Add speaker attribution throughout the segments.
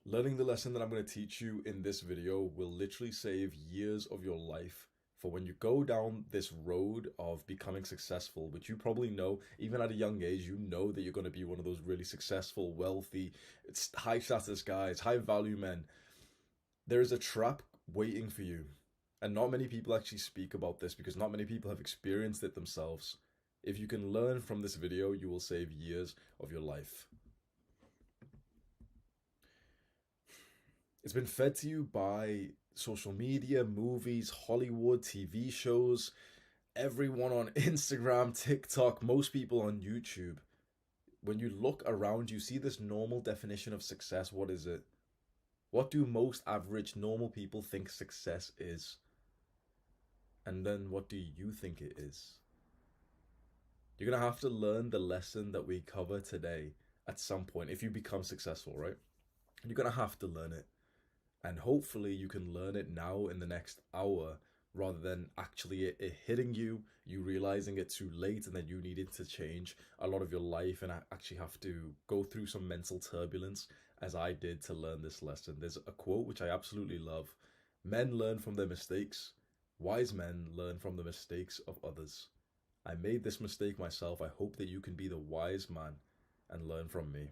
Speaker 1: Learning the lesson that I'm going to teach you in this video will literally save years of your life for when you go down this road of becoming successful, which you probably know, even at a young age, you know that you're going to be one of those really successful, wealthy, high status guys, high value men. There is a trap waiting for you. And not many people actually speak about this because not many people have experienced it themselves. If you can learn from this video, you will save years of your life. It's been fed to you by social media, movies, Hollywood, TV shows, everyone on Instagram, TikTok, most people on YouTube. When you look around, you see this normal definition of success. What is it? What do most average normal people think success is? And then what do you think it is? You're going to have to learn the lesson that we cover today at some point if you become successful, right? You're going to have to learn it. And hopefully you can learn it now in the next hour rather than actually it hitting you, you realizing it too late, and then you needed to change a lot of your life and actually have to go through some mental turbulence as I did to learn this lesson. There's a quote which I absolutely love. Men learn from their mistakes. Wise men learn from the mistakes of others. I made this mistake myself. I hope that you can be the wise man and learn from me.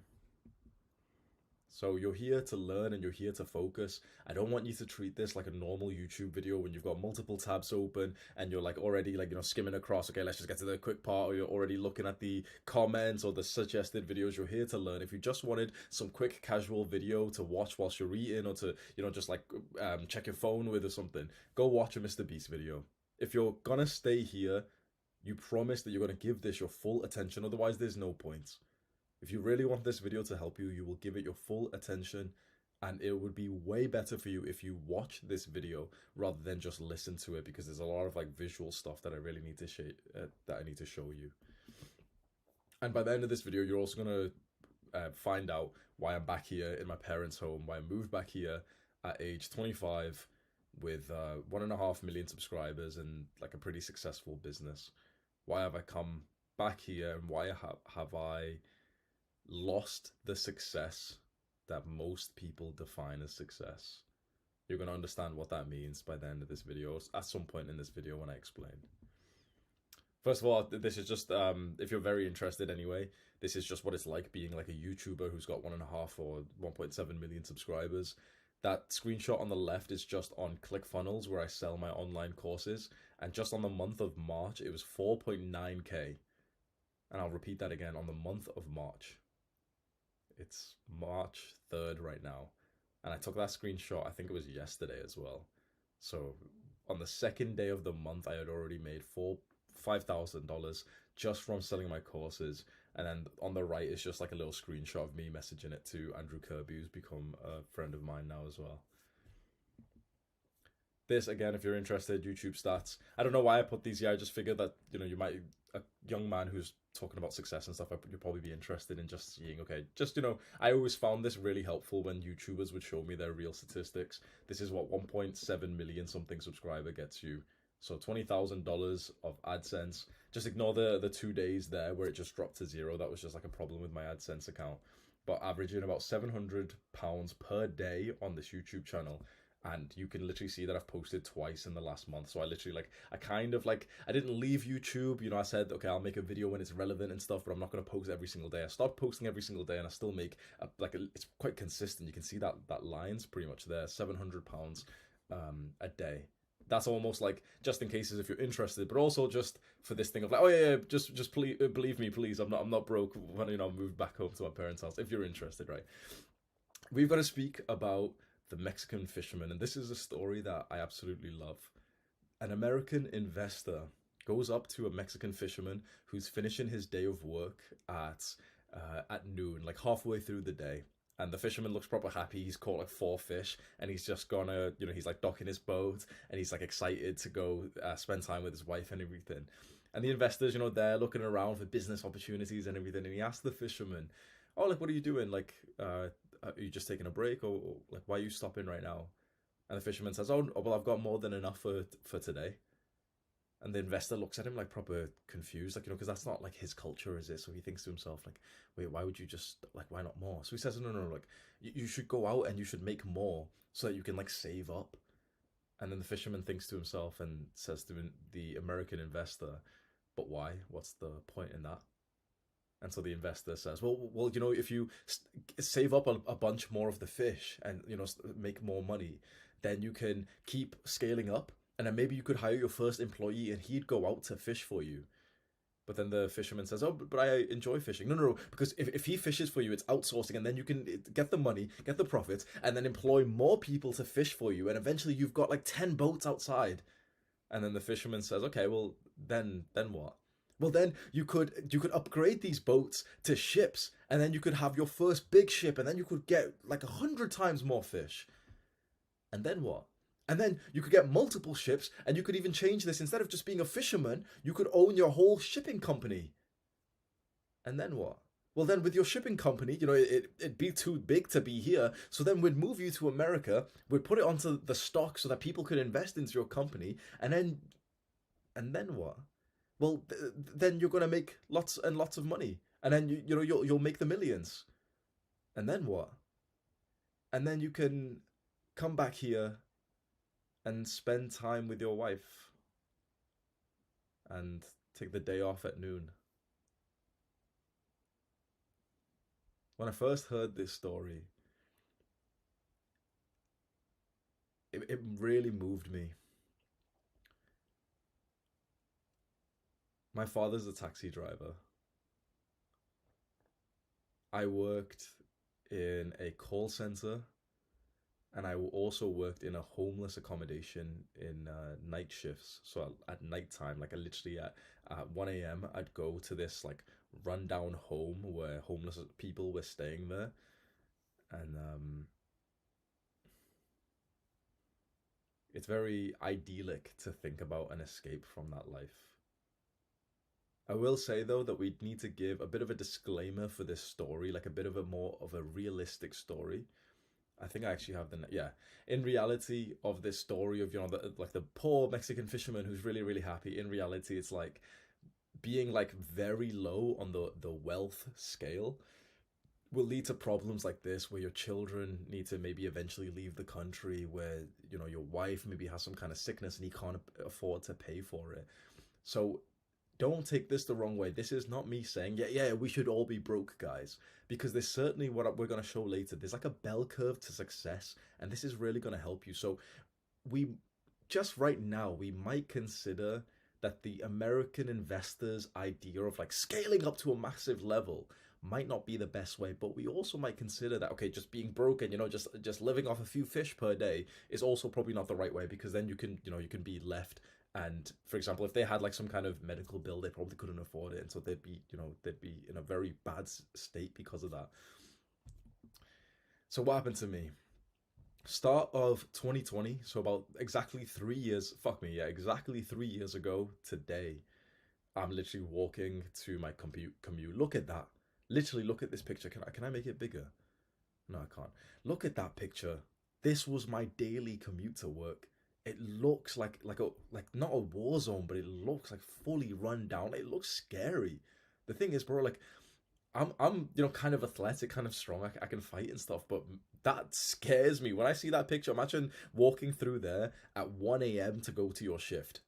Speaker 1: So you're here to learn and you're here to focus. I don't want you to treat this like a normal YouTube video when you've got multiple tabs open and you're like already skimming across. Okay, let's just get to the quick part, or you're already looking at the comments or the suggested videos. You're here to learn. If you just wanted some quick casual video to watch whilst you're eating, or to, just like check your phone with or something, go watch a Mr. Beast video. If you're gonna stay here, you promise that you're gonna give this your full attention. Otherwise, there's no point. If you really want this video to help you, you will give it your full attention, and it would be way better for you if you watch this video rather than just listen to it, because there's a lot of visual stuff that I really need to show you. And by the end of this video, you're also going to find out why I'm back here in my parents' home, why I moved back here at age 25 with 1.5 million subscribers and like a pretty successful business. Why have I come back here, and why have I lost the success that most people define as success? You're going to understand what that means by the end of this video, at some point in this video when I explain. First of all, this is just, if you're very interested anyway, this is just what it's like being like a YouTuber who's got 1.5 or 1.7 million subscribers. That screenshot on the left is just on ClickFunnels, where I sell my online courses. And just on the month of March, it was 4.9K. And I'll repeat that again, on the month of March. It's March 3rd right now. And I took that screenshot, I think it was yesterday as well. So on the second day of the month, I had already made $5,000 just from selling my courses. And then on the right is just like a little screenshot of me messaging it to Andrew Kirby, who's become a friend of mine now as well. This, again, if you're interested, YouTube stats. I don't know why I put these here. I just figured that, you might, a young man who's talking about success and stuff, you'd probably be interested in just seeing, okay, just, I always found this really helpful when YouTubers would show me their real statistics. This is what 1.7 million something subscriber gets you. So $20,000 of AdSense. Just ignore the 2 days there where it just dropped to zero. That was just like a problem with my AdSense account. But averaging about £700 per day on this YouTube channel. And you can literally see that I've posted twice in the last month. So I literally I didn't leave YouTube. I said, okay, I'll make a video when it's relevant and stuff, but I'm not going to post every single day. I stopped posting every single day, and I still make it's quite consistent. You can see that line's pretty much there, £700 a day. That's almost like just in cases if you're interested, but also just for this thing of like, oh yeah, just please, believe me, please. I'm not broke when I moved back home to my parents' house. If you're interested, right? We've got to speak about the Mexican fisherman, and this is a story that I absolutely love. An American investor goes up to a Mexican fisherman who's finishing his day of work at noon, like halfway through the day. And the fisherman looks proper happy. He's caught like 4 fish, and he's just gonna, he's like docking his boat, and he's like excited to go spend time with his wife and everything. And the investors, they're looking around for business opportunities and everything. And he asks the fisherman, "Oh, like, what are you doing? Like, are you just taking a break, or like, why are you stopping right now?" And the fisherman says, "Oh, well, I've got more than enough for today." And the investor looks at him like proper confused, like, because that's not like his culture, is it? So he thinks to himself, like, wait, why would you just, like, why not more? So he says, no, no, no, like, you should go out and you should make more so that you can, like, save up. And then the fisherman thinks to himself and says to the American investor, but why? What's the point in that? And so the investor says, well, if you save up a bunch more of the fish and make more money, then you can keep scaling up, and then maybe you could hire your first employee, and he'd go out to fish for you. But then the fisherman says, "Oh, but I enjoy fishing." No, no, no, because if he fishes for you, it's outsourcing, and then you can get the money, get the profits, and then employ more people to fish for you, and eventually you've got like 10 boats outside. And then the fisherman says, "Okay, well then what?" Well, then you could upgrade these boats to ships, and then you could have your first big ship, and then you could get like 100 times more fish. And then what? And then you could get multiple ships, and you could even change this. Instead of just being a fisherman, you could own your whole shipping company. And then what? Well, then with your shipping company, it'd be too big to be here. So then we'd move you to America. We'd put it onto the stock so that people could invest into your company. And then what? Well, then you're gonna make lots and lots of money, and then you'll make the millions. And then what? And then you can come back here and spend time with your wife and take the day off at noon. When I first heard this story, it really moved me. My father's a taxi driver. I worked in a call center, and I also worked in a homeless accommodation in night shifts. So at night time, like I literally at 1 a.m., I'd go to this like rundown home where homeless people were staying there. And it's very idyllic to think about an escape from that life. I will say though that we need to give a bit of a disclaimer for this story, like a bit of a more of a realistic story. I think I actually have the yeah. In reality of this story of like the poor Mexican fisherman who's really really happy. In reality, it's like being like very low on the wealth scale will lead to problems like this where your children need to maybe eventually leave the country, where your wife maybe has some kind of sickness and he can't afford to pay for it. So don't take this the wrong way. This is not me saying, yeah, yeah, we should all be broke, guys. Because there's certainly what we're going to show later. There's like a bell curve to success, and this is really going to help you. So, we just right now, we might consider that the American investor's idea of like scaling up to a massive level might not be the best way, but we also might consider that okay, just being broke and just living off a few fish per day is also probably not the right way, because then you can be left, and for example, if they had like some kind of medical bill, they probably couldn't afford it, and so they'd be in a very bad state because of that. So what happened to me? Start of 2020, so about exactly 3 years. Fuck me, yeah, exactly 3 years ago today. I'm literally walking to my commute. Look at that. Literally, look at this picture. Can I make it bigger? No, I can't. Look at that picture. This was my daily commute to work. It looks like not a war zone, but it looks like fully run down. It looks scary. The thing is, bro, like I'm kind of athletic, kind of strong. I can fight and stuff, but that scares me when I see that picture. Imagine walking through there at 1 a.m. to go to your shift.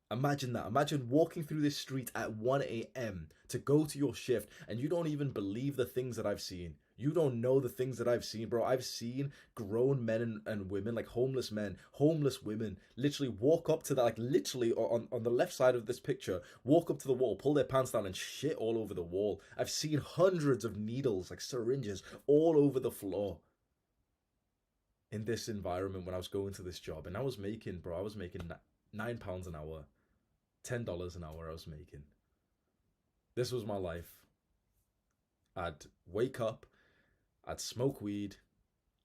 Speaker 1: Imagine that. Imagine walking through this street at 1 a.m. to go to your shift, and you don't even believe the things that I've seen. You don't know the things that I've seen, bro. I've seen grown men and women, like homeless men, homeless women, literally walk up to that, like literally on the left side of this picture, walk up to the wall, pull their pants down, and shit all over the wall. I've seen hundreds of needles, like syringes, all over the floor in this environment when I was going to this job. And I was making £9 an hour. $10 an hour I was making. This was my life. I'd wake up, I'd smoke weed,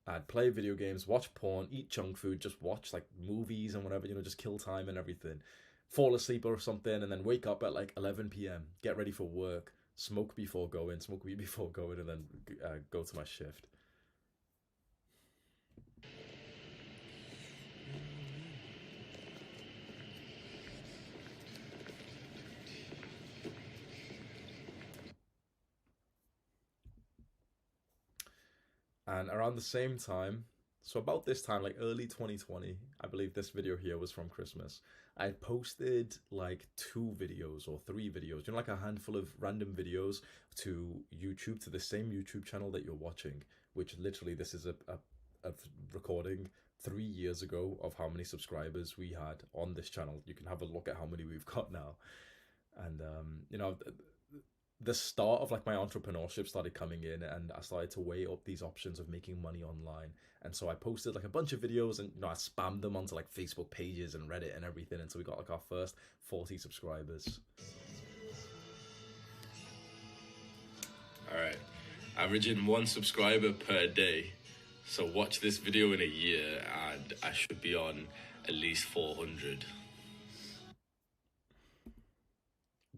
Speaker 1: I'd play video games, watch porn, eat junk food, just watch like movies and whatever, just kill time and everything. Fall asleep or something, and then wake up at like 11 p.m., get ready for work, smoke weed before going, and then go to my shift. And around the same time, so about this time, like early 2020, I believe this video here was from Christmas. I had posted like 2 videos or 3 videos, like a handful of random videos to YouTube, to the same YouTube channel that you're watching, which literally this is a recording 3 years ago of how many subscribers we had on this channel. You can have a look at how many we've got now. And the start of like my entrepreneurship started coming in, and I started to weigh up these options of making money online. And so I posted like a bunch of videos, and I spammed them onto like Facebook pages and Reddit and everything, and so we got like our first 40 subscribers.
Speaker 2: All right, averaging 1 subscriber per day. So watch this video in a year and I should be on at least 400.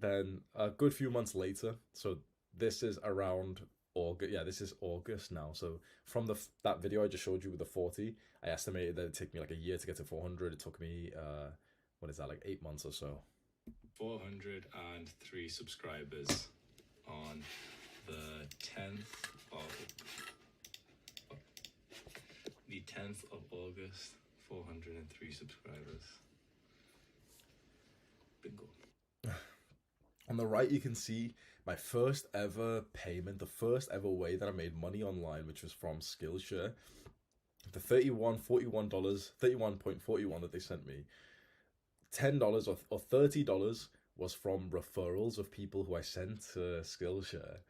Speaker 1: Then a good few months later, so this is around August. Yeah, this is August now. So from that video I just showed you with the 40, I estimated that it'd take me like a year to get to 400. It took me what is that, like 8 months or so.
Speaker 2: 403 subscribers on the 10th of August. 403 subscribers. Bingo.
Speaker 1: On the right, you can see my first ever payment, the first ever way that I made money online, which was from Skillshare. The $41.41 that they sent me, $10 or $30 was from referrals of people who I sent to Skillshare.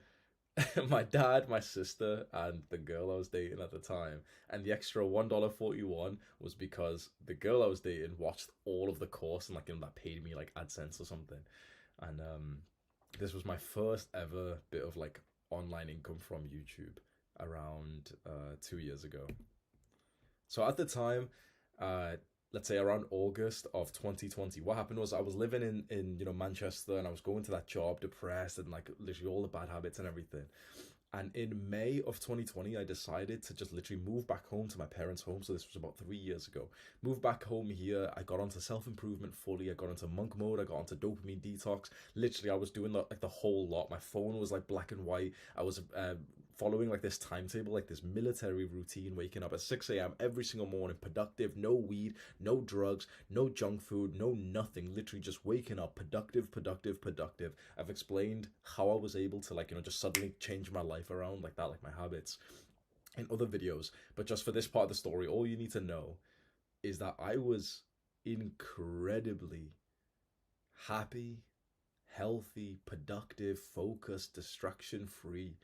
Speaker 1: My dad, my sister, and the girl I was dating at the time. And the extra $1.41 was because the girl I was dating watched all of the course and that paid me like AdSense or something. And this was my first ever bit of like online income from YouTube around 2 years ago. So at the time, let's say around August of 2020, what happened was I was living in Manchester, and I was going to that job depressed and like literally all the bad habits and everything. And in May of 2020, I decided to just literally move back home to my parents' home. So this was about 3 years ago. Moved back home here. I got onto self-improvement fully. I got into monk mode. I got onto dopamine detox. Literally, I was doing like the whole lot. My phone was like black and white. I was following like this timetable, like this military routine, waking up at 6 a.m. every single morning, productive, no weed, no drugs, no junk food, no nothing, literally just waking up, productive. I've explained how I was able to just suddenly change my life around like that, like my habits in other videos. But just for this part of the story, all you need to know is that I was incredibly happy, healthy, productive, focused, distraction free.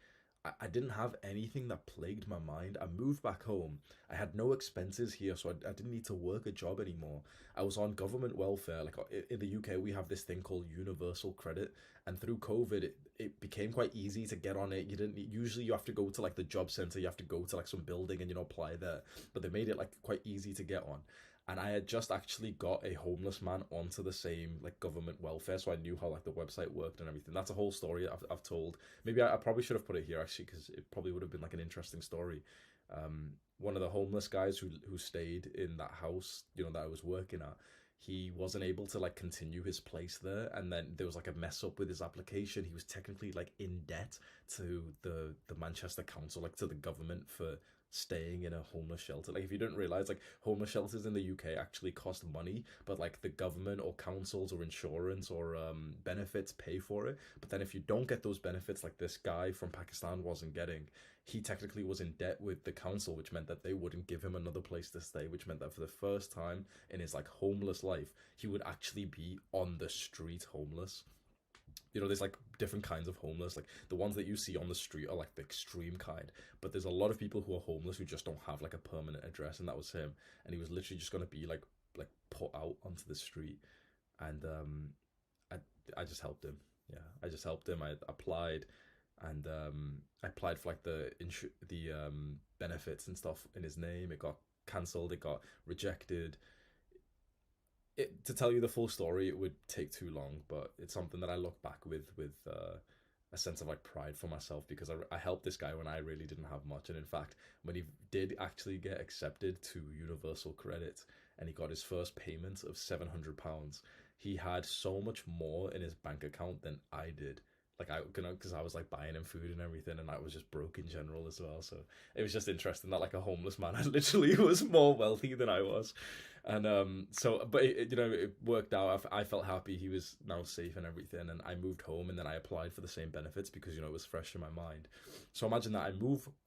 Speaker 1: I didn't have anything that plagued my mind. I moved back home. I had no expenses here, so I didn't need to work a job anymore. I was on government welfare. Like in the UK, we have this thing called universal credit, and through COVID, it became quite easy to get on it. You didn't usually, you have to go to like the job center, you have to go to like some building and apply there, but they made it like quite easy to get on. And I had just actually got a homeless man onto the same like government welfare, so I knew how like the website worked and everything. That's a whole story I've told. Maybe I probably should have put it here actually, because it probably would have been like an interesting story. One of the homeless guys who stayed in that house, that I was working at, he wasn't able to like continue his place there, and then there was like a mess up with his application. He was technically like in debt to the Manchester Council, like to the government, for staying in a homeless shelter. Like, if you didn't realize, like, homeless shelters in the UK actually cost money, but like the government or councils or insurance or benefits pay for it. But then if you don't get those benefits, like this guy from Pakistan wasn't getting, he technically was in debt with the council, which meant that they wouldn't give him another place to stay, which meant that for the first time in his like homeless life, he would actually be on the street homeless. There's like different kinds of homeless. Like, the ones that you see on the street are like the extreme kind, but there's a lot of people who are homeless who just don't have like a permanent address, and that was him. And he was literally just going to be like put out onto the street. And I just helped him. Yeah, I just helped him. I applied, and I applied for like the benefits and stuff in his name. It got cancelled, it got rejected. To tell you the full story, it would take too long, but it's something that I look back with a sense of like pride for myself, because I helped this guy when I really didn't have much. And in fact, when he did actually get accepted to universal credit and he got his first payment of £700, he had so much more in his bank account than I did Like I, you know, because I was like buying him food and everything, and I was just broke in general as well. So it was just interesting that like a homeless man, I literally was more wealthy than I was, and so but you know, it worked out. I felt happy. He was now safe and everything, and I moved home, and then I applied for the same benefits because you know it was fresh in my mind. So imagine that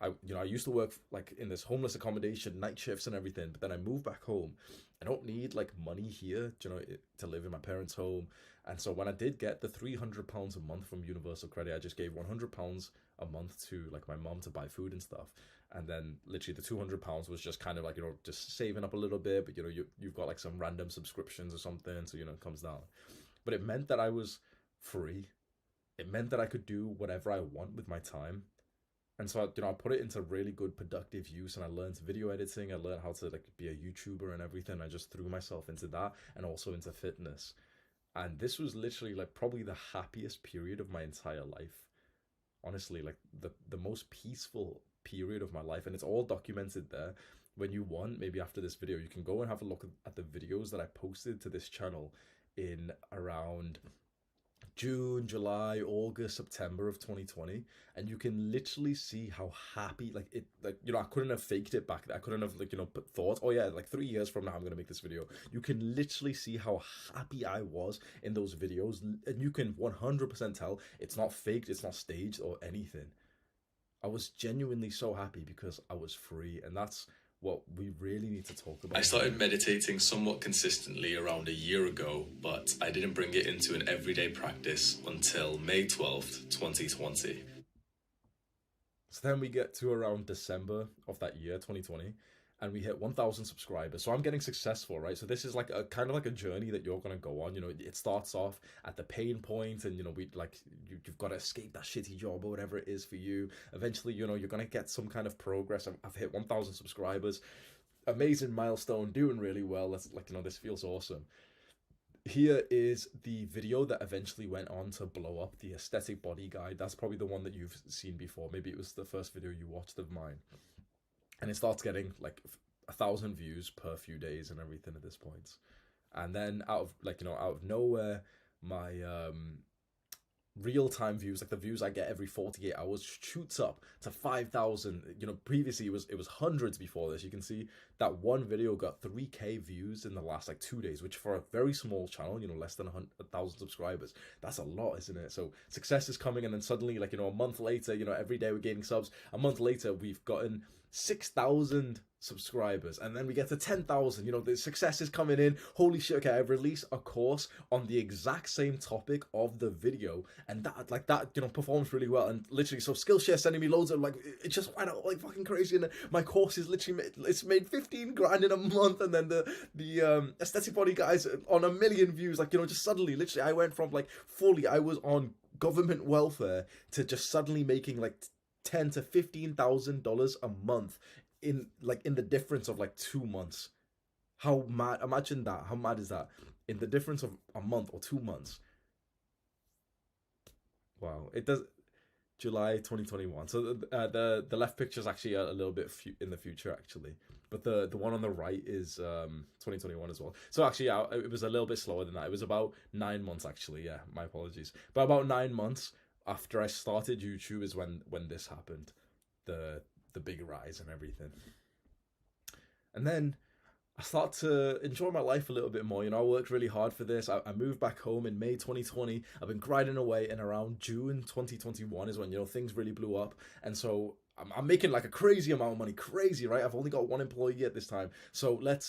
Speaker 1: I used to work like in this homeless accommodation, night shifts and everything, but then I moved back home. I don't need like money here, you know, to live in my parents' home. And so when I did get the £300 a month from Universal Credit, I just gave £100 a month to like my mom to buy food and stuff. And then literally the £200 was just kind of like, you know, just saving up a little bit, but you know, you've got like some random subscriptions or something, so you know, it comes down. But it meant that I was free. It meant that I could do whatever I want with my time. And so, you know, I put it into really good productive use, and I learned video editing. I learned how to like be a YouTuber and everything. I just threw myself into that and also into fitness. And this was literally like probably the happiest period of my entire life. Honestly, like the most peaceful period of my life, and it's all documented there. When you want, maybe after this video, you can go and have a look at the videos that I posted to this channel in around June, July, August, September of 2020, and you can literally see how happy like it like you know I couldn't have faked it back then. I couldn't have like you know put thought, oh yeah, like 3 years from now I'm gonna make this video. You can literally see how happy I was in those videos, and you can 100% tell it's not faked, it's not staged or anything. I was genuinely so happy because I was free, and that's what we really need to talk
Speaker 2: I
Speaker 1: about here.
Speaker 2: started meditating somewhat consistently around a year ago, but I didn't bring it into an everyday practice until May 12th, 2020.
Speaker 1: So then we get to around December of that year, 2020, and we hit 1,000 subscribers. So I'm getting successful, right? So this is like a kind of like a journey that you're gonna go on. You know, it starts off at the pain point, and you know, we like you've got to escape that shitty job or whatever it is for you. Eventually, you know, you're gonna get some kind of progress. I've hit 1,000 subscribers, amazing milestone, doing really well. That's like you know, this feels awesome. Here is the video that eventually went on to blow up, the aesthetic body guide. That's probably the one that you've seen before. Maybe it was the first video you watched of mine. And it starts getting like 1,000 views per few days and everything at this point. And then out of like, you know, out of nowhere, my real time views, like the views I get every 48 hours, shoots up to 5,000. You know, previously it was hundreds before this. You can see that one video got 3K views in the last like 2 days, which for a very small channel, you know, less than 1,000 subscribers, that's a lot, isn't it? So success is coming, and then suddenly, like, you know, a month later, you know, every day we're gaining subs. A month later, we've gotten 6,000 subscribers, and then we get to 10,000. You know, the success is coming in. Holy shit, okay, I've released a course on the exact same topic of the video, and that like that, you know, performs really well. And literally, so Skillshare sending me loads of like, it just went out like fucking crazy, and my course is literally it's made 15 grand in a month. And then the aesthetic body guys on 1 million views. Like, you know, just suddenly, literally, I went from like fully I was on government welfare to just suddenly making like $10,000 to $15,000 a month in the difference of like 2 months. How mad! Imagine that. How mad is that? In the difference of a month or 2 months. Wow, it does. July 2021. So the left picture is actually a little bit in the future actually, but the one on the right is 2021 as well. So actually, yeah, it was a little bit slower than that. It was about 9 months actually. Yeah, my apologies. But about 9 months after I started YouTube is when this happened, the big rise and everything. And then I start to enjoy my life a little bit more. You know, I worked really hard for this. I moved back home in May 2020. I've been grinding away, and around June 2021 is when, you know, things really blew up. And so I'm making like a crazy amount of money, crazy, right? I've only got one employee at this time. So let's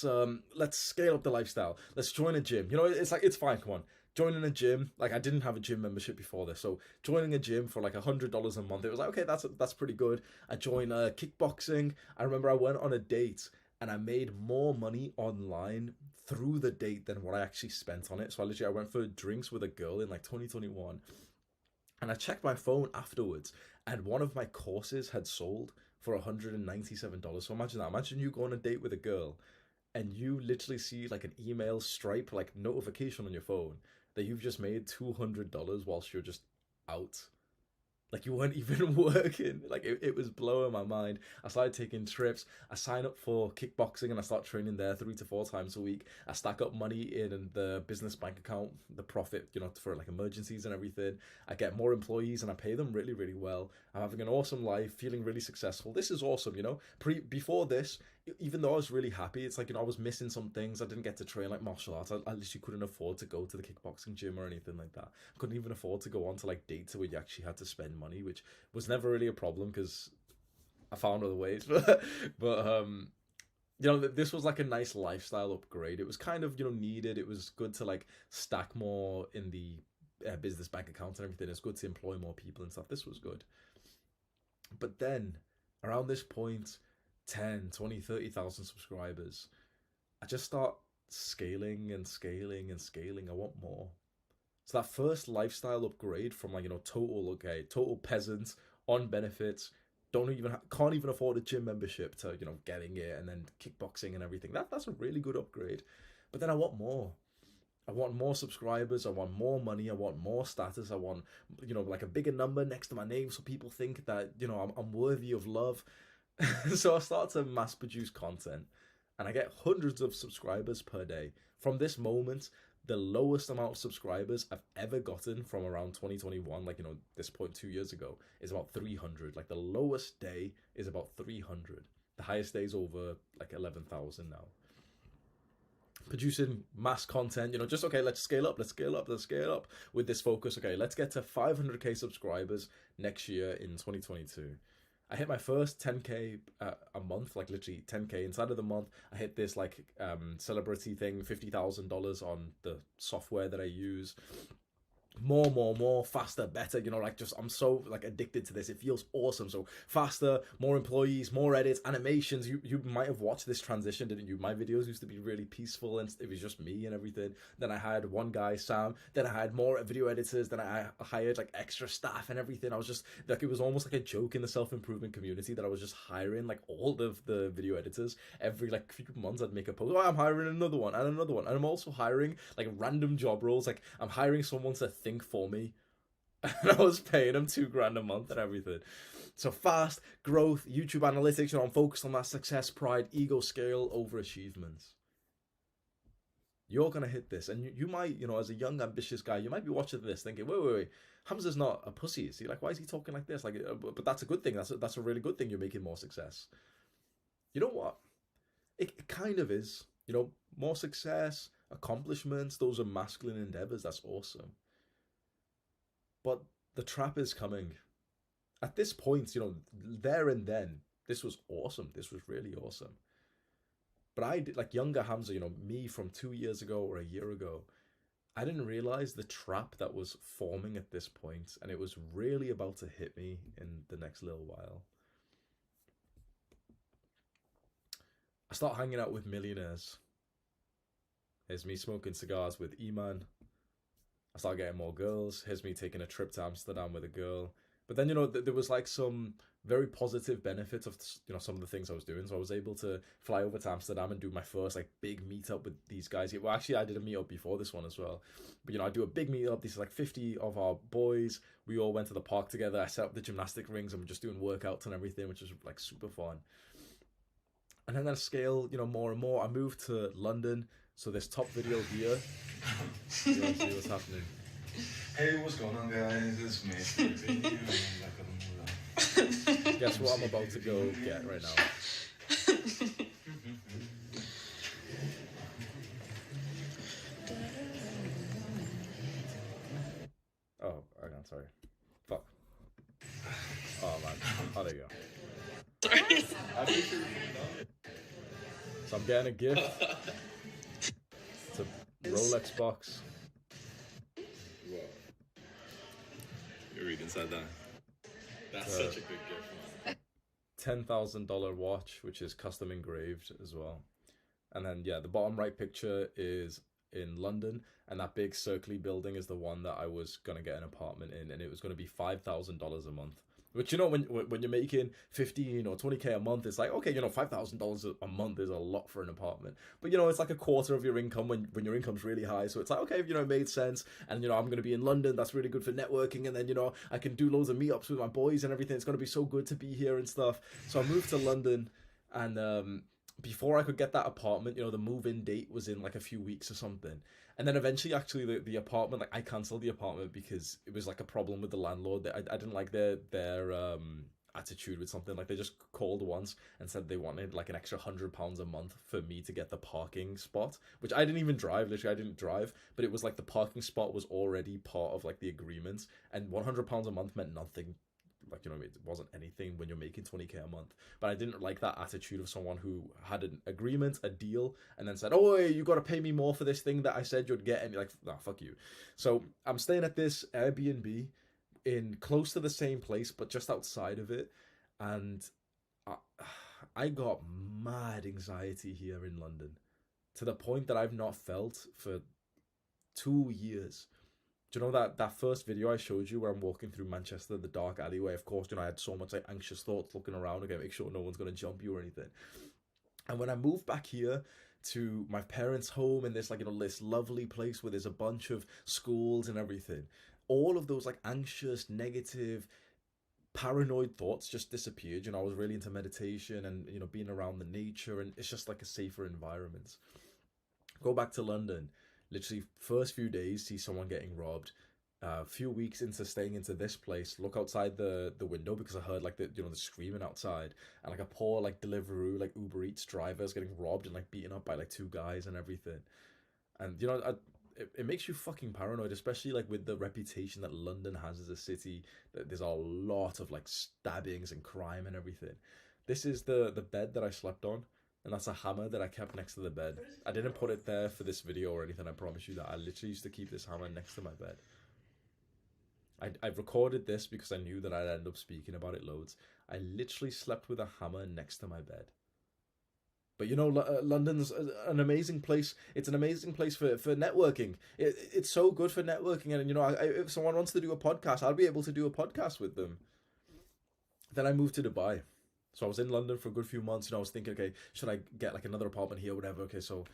Speaker 1: scale up the lifestyle. Let's join a gym. You know, it's like, it's fine. Come on. Joining a gym, like I didn't have a gym membership before this, so joining a gym for like $100 a month, it was like, okay, that's pretty good. I joined kickboxing. I remember I went on a date, and I made more money online through the date than what I actually spent on it. So I went for drinks with a girl in like 2021, and I checked my phone afterwards, and one of my courses had sold for $197. So imagine that. Imagine you go on a date with a girl, and you literally see like an email Stripe like notification on your phone that you've just made $200 whilst you're just out. Like you weren't even working. Like it was blowing my mind. I started taking trips. I sign up for kickboxing and I start training there 3 to 4 times a week. I stack up money in the business bank account, the profit, for like emergencies and everything. I get more employees and I pay them really, really well. I'm having an awesome life, feeling really successful. This is awesome. Before this, even though I was really happy, it's like, I was missing some things. I didn't get to train like martial arts. I literally couldn't afford to go to the kickboxing gym or anything like that. I couldn't even afford to go on to like dates where you actually had to spend money, which was never really a problem because I found other ways. But this was like a nice lifestyle upgrade. It was kind of, needed. It was good to like stack more in the business bank account and everything. It's good to employ more people and stuff. This was good. But then around this point, 10, 20, 30,000 subscribers, I just start scaling and scaling and scaling. I want more. So that first lifestyle upgrade from like, total peasant on benefits, can't even afford a gym membership to, getting it, and then kickboxing and everything. That's a really good upgrade. But then I want more. I want more subscribers. I want more money. I want more status. I want, like a bigger number next to my name so people think that, I'm worthy of love. So I start to mass produce content and I get hundreds of subscribers per day. From this moment, the lowest amount of subscribers I've ever gotten from around 2021, like, this point 2 years ago, is about 300. Like the lowest day is about 300. The highest day is over like 11,000 now. Producing mass content, just okay, let's scale up with this focus. Okay, let's get to 500k subscribers next year in 2022. I hit my first 10k a month, like literally 10k inside of the month. I hit this like celebrity thing, $50,000 on the software that I use. More, faster, better, I'm so like addicted to this. It feels awesome. So faster, more employees, more edits, animations. You might have watched this transition, didn't you? My videos used to be really peaceful and it was just me and everything. Then I had one guy, Sam. Then I had more video editors. Then I hired like extra staff and everything. I was just like, it was almost like a joke in the self-improvement community that I was just hiring like all of the video editors. Every like few months I'd make a post. Oh, I'm hiring another one and another one. And I'm also hiring like random job roles. Like I'm hiring someone to think for me, and I was paying them $2,000 a month and everything. So fast growth, YouTube analytics. I'm focused on that success, pride, ego, scale over achievements. You're gonna hit this, and you might, as a young ambitious guy, you might be watching this thinking, wait, Hamza's not a pussy. Is he? Like, why is he talking like this? Like, but that's a good thing. That's a really good thing. You're making more success. You know what? It kind of is. More success, accomplishments. Those are masculine endeavors. That's awesome. But the trap is coming. At this point, there and then, this was awesome. This was really awesome. But I did, like younger Hamza, me from 2 years ago or a year ago, I didn't realize the trap that was forming at this point, and it was really about to hit me in the next little while. I start hanging out with millionaires. Here's me smoking cigars with Iman. I start getting more girls. Here's me taking a trip to Amsterdam with a girl. But then, there was like some very positive benefits of, some of the things I was doing. So I was able to fly over to Amsterdam and do my first like big meetup with these guys. Well, actually, I did a meetup before this one as well. But, I do a big meetup. These are like 50 of our boys. We all went to the park together. I set up the gymnastic rings and we're just doing workouts and everything, which was like super fun. And then I scale, more and more. I moved to London. So this top video here, you want to see what's happening.
Speaker 3: Hey, what's going on, guys? It's me.
Speaker 1: Guess what I'm about to go get right now? Oh, hang on, sorry. Fuck. Oh, man. Oh, there you go.
Speaker 4: Sorry.
Speaker 1: So I'm getting a gift. It's a Rolex box.
Speaker 2: Wow. You're reading inside that. That's such a good gift, man.
Speaker 1: $10,000 watch, which is custom engraved as well. And then, yeah, the bottom right picture is in London, and that big circly building is the one that I was going to get an apartment in, and it was going to be $5,000 a month. Which, you know, when you're making 15 or 20K a month, it's like, okay, you know, $5,000 a month is a lot for an apartment. But, you know, it's like a quarter of your income when your income's really high. So it's like, okay, you know, it made sense. And, you know, I'm going to be in London. That's really good for networking. And then, you know, I can do loads of meetups with my boys and everything. It's going to be so good to be here and stuff. So I moved to London, and before I could get that apartment, you know, the move-in date was in like a few weeks or something. And then eventually, actually, the apartment, like, I cancelled the apartment because it was like a problem with the landlord. I didn't like their attitude with something. Like, they just called once and said they wanted like an extra £100 a month for me to get the parking spot, which I didn't even drive. Literally, I didn't drive, but it was like the parking spot was already part of like the agreement, and £100 a month meant nothing. Like, you know, it wasn't anything when you're making 20K a month. But I didn't like that attitude of someone who had an agreement, a deal, and then said, oh, you got to pay me more for this thing that I said you'd get. And you're like, nah, fuck you. So I'm staying at this Airbnb in close to the same place, but just outside of it. And I, I got mad anxiety here in London, to the point that I've not felt for 2 years. Do you know that first video I showed you where I'm walking through Manchester, the dark alleyway? Of course, you know, I had so much like anxious thoughts looking around again, make sure no one's gonna jump you or anything. And when I moved back here to my parents' home in this, like, you know, this lovely place where there's a bunch of schools and everything, all of those like anxious, negative, paranoid thoughts just disappeared. You know, I was really into meditation and, you know, being around the nature, and it's just like a safer environment. Go back to London. Literally, first few days, see someone getting robbed. A few weeks into staying into this place, look outside the window because I heard like the screaming outside, and like a poor like Deliveroo, like Uber Eats driver is getting robbed and like beaten up by like two guys and everything. And, you know, it makes you fucking paranoid, especially like with the reputation that London has as a city. That there's a lot of like stabbings and crime and everything. This is the bed that I slept on, and that's a hammer that I kept next to the bed. I didn't put it there for this video or anything, I promise you that. I literally used to keep this hammer next to my bed. I recorded this because I knew that I'd end up speaking about it loads. I literally slept with a hammer next to my bed. But, you know, London's an amazing place. It's an amazing place for networking. It's so good for networking. And, you know, if someone wants to do a podcast, I'll be able to do a podcast with them. Then I moved to Dubai. So I was in London for a good few months. You know, I was thinking, okay, should I get like another apartment here, whatever. Okay, so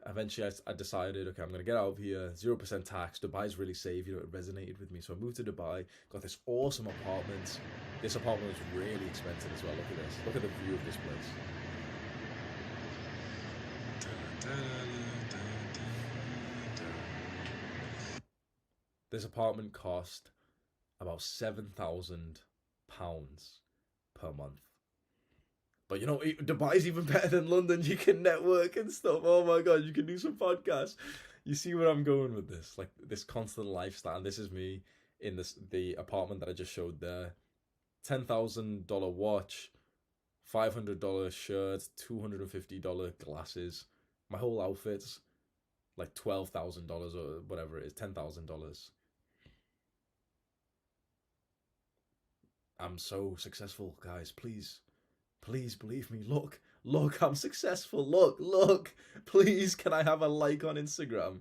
Speaker 1: eventually I decided, okay, I'm going to get out of here. 0% tax. Dubai's really safe. You know, it resonated with me. So I moved to Dubai, got this awesome apartment. This apartment was really expensive as well. Look at this. Look at the view of this place. This apartment cost about £7,000 per month. But, you know, Dubai's even better than London. You can network and stuff. Oh my god, you can do some podcasts. You see where I'm going with this? Like, this constant lifestyle. And this is me in the apartment that I just showed there. $10,000 watch, $500 shirt, $250 glasses. My whole outfit's like $12,000 or whatever it is, $10,000. I'm so successful, guys. Please believe me. Look, I'm successful. Look. Please, can I have a like on Instagram?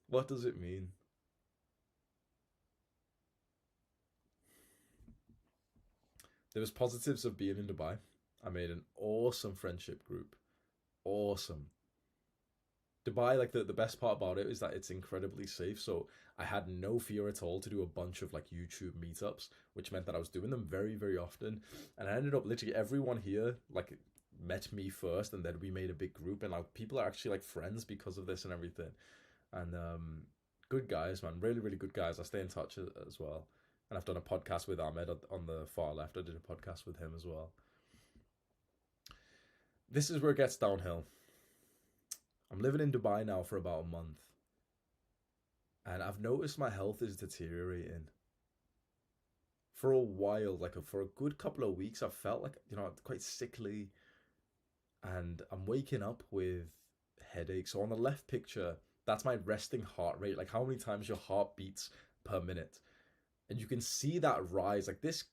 Speaker 1: What does it mean? There was positives of being in Dubai. I made an awesome friendship group. Awesome. Dubai, like the best part about it is that it's incredibly safe. So I had no fear at all to do a bunch of like YouTube meetups, which meant that I was doing them very, very often. And I ended up literally everyone here like met me first, and then we made a big group, and like people are actually like friends because of this and everything. And good guys, man, really, really good guys. I stay in touch as well. And I've done a podcast with Ahmed on the far left. I did a podcast with him as well. This is where it gets downhill. I'm living in Dubai now for about a month, and I've noticed my health is deteriorating. For a while, like for a good couple of weeks, I've felt like, you know, quite sickly, and I'm waking up with headaches. So on the left picture, that's my resting heart rate, like how many times your heart beats per minute. And you can see that rise. Like this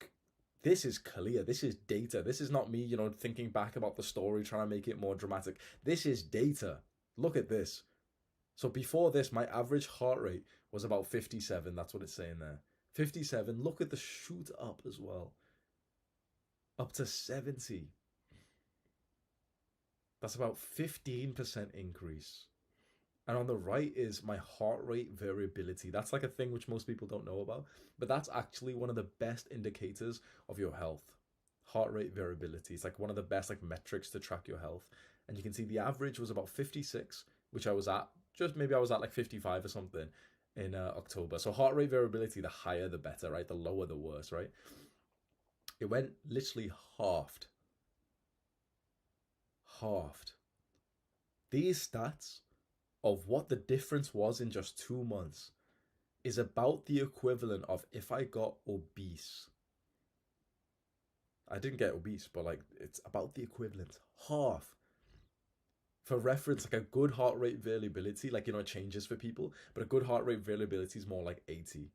Speaker 1: is clear. This is data. This is not me, you know, thinking back about the story, trying to make it more dramatic. This is data. Look at this. So before this, my average heart rate was about 57. That's what it's saying there. 57. Look at the shoot up as well. Up to 70. That's about 15% increase. And on the right is my heart rate variability. That's like a thing which most people don't know about, but that's actually one of the best indicators of your health. Heart rate variability. It's like one of the best like metrics to track your health. And you can see the average was about 56, which I was at. Just maybe I was at like 55 or something in October. So heart rate variability, the higher the better, right? The lower the worse, right? It went literally halved. Halved. These stats of what the difference was in just 2 months is about the equivalent of if I got obese. I didn't get obese, but like it's about the equivalent. Half. For reference, like a good heart rate variability, like, you know, it changes for people, but a good heart rate variability is more like 80.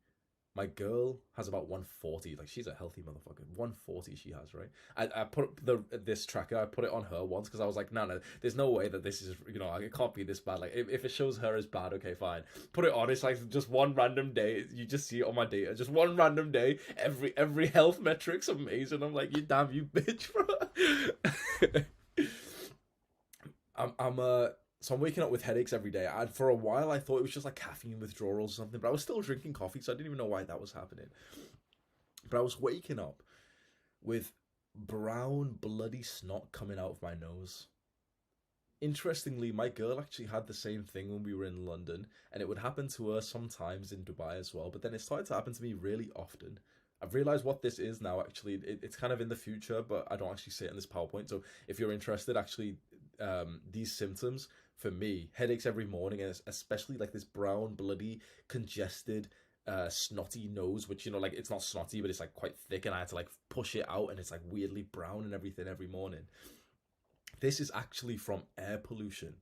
Speaker 1: My girl has about 140. Like, she's a healthy motherfucker. 140 she has, right? I put this tracker, I put it on her once because I was like, no, there's no way that this is, you know, it can't be this bad. Like, if it shows her as bad, okay, fine. Put it on. It's like just one random day. You just see it on my data. Just one random day. Every health metric's amazing. I'm like, you damn you bitch, bro. So I'm waking up with headaches every day. And for a while, I thought it was just like caffeine withdrawals or something, but I was still drinking coffee, so I didn't even know why that was happening. But I was waking up with brown, bloody snot coming out of my nose. Interestingly, my girl actually had the same thing when we were in London, and it would happen to her sometimes in Dubai as well, but then it started to happen to me really often. I've realized what this is now, actually. It's kind of in the future, but I don't actually see it in this PowerPoint. So if you're interested, actually, these symptoms, for me, headaches every morning, and especially like this brown, bloody, congested, snotty nose, which, you know, like it's not snotty, but it's like quite thick, and I had to like push it out, and it's like weirdly brown and everything every morning. This is actually from air pollution.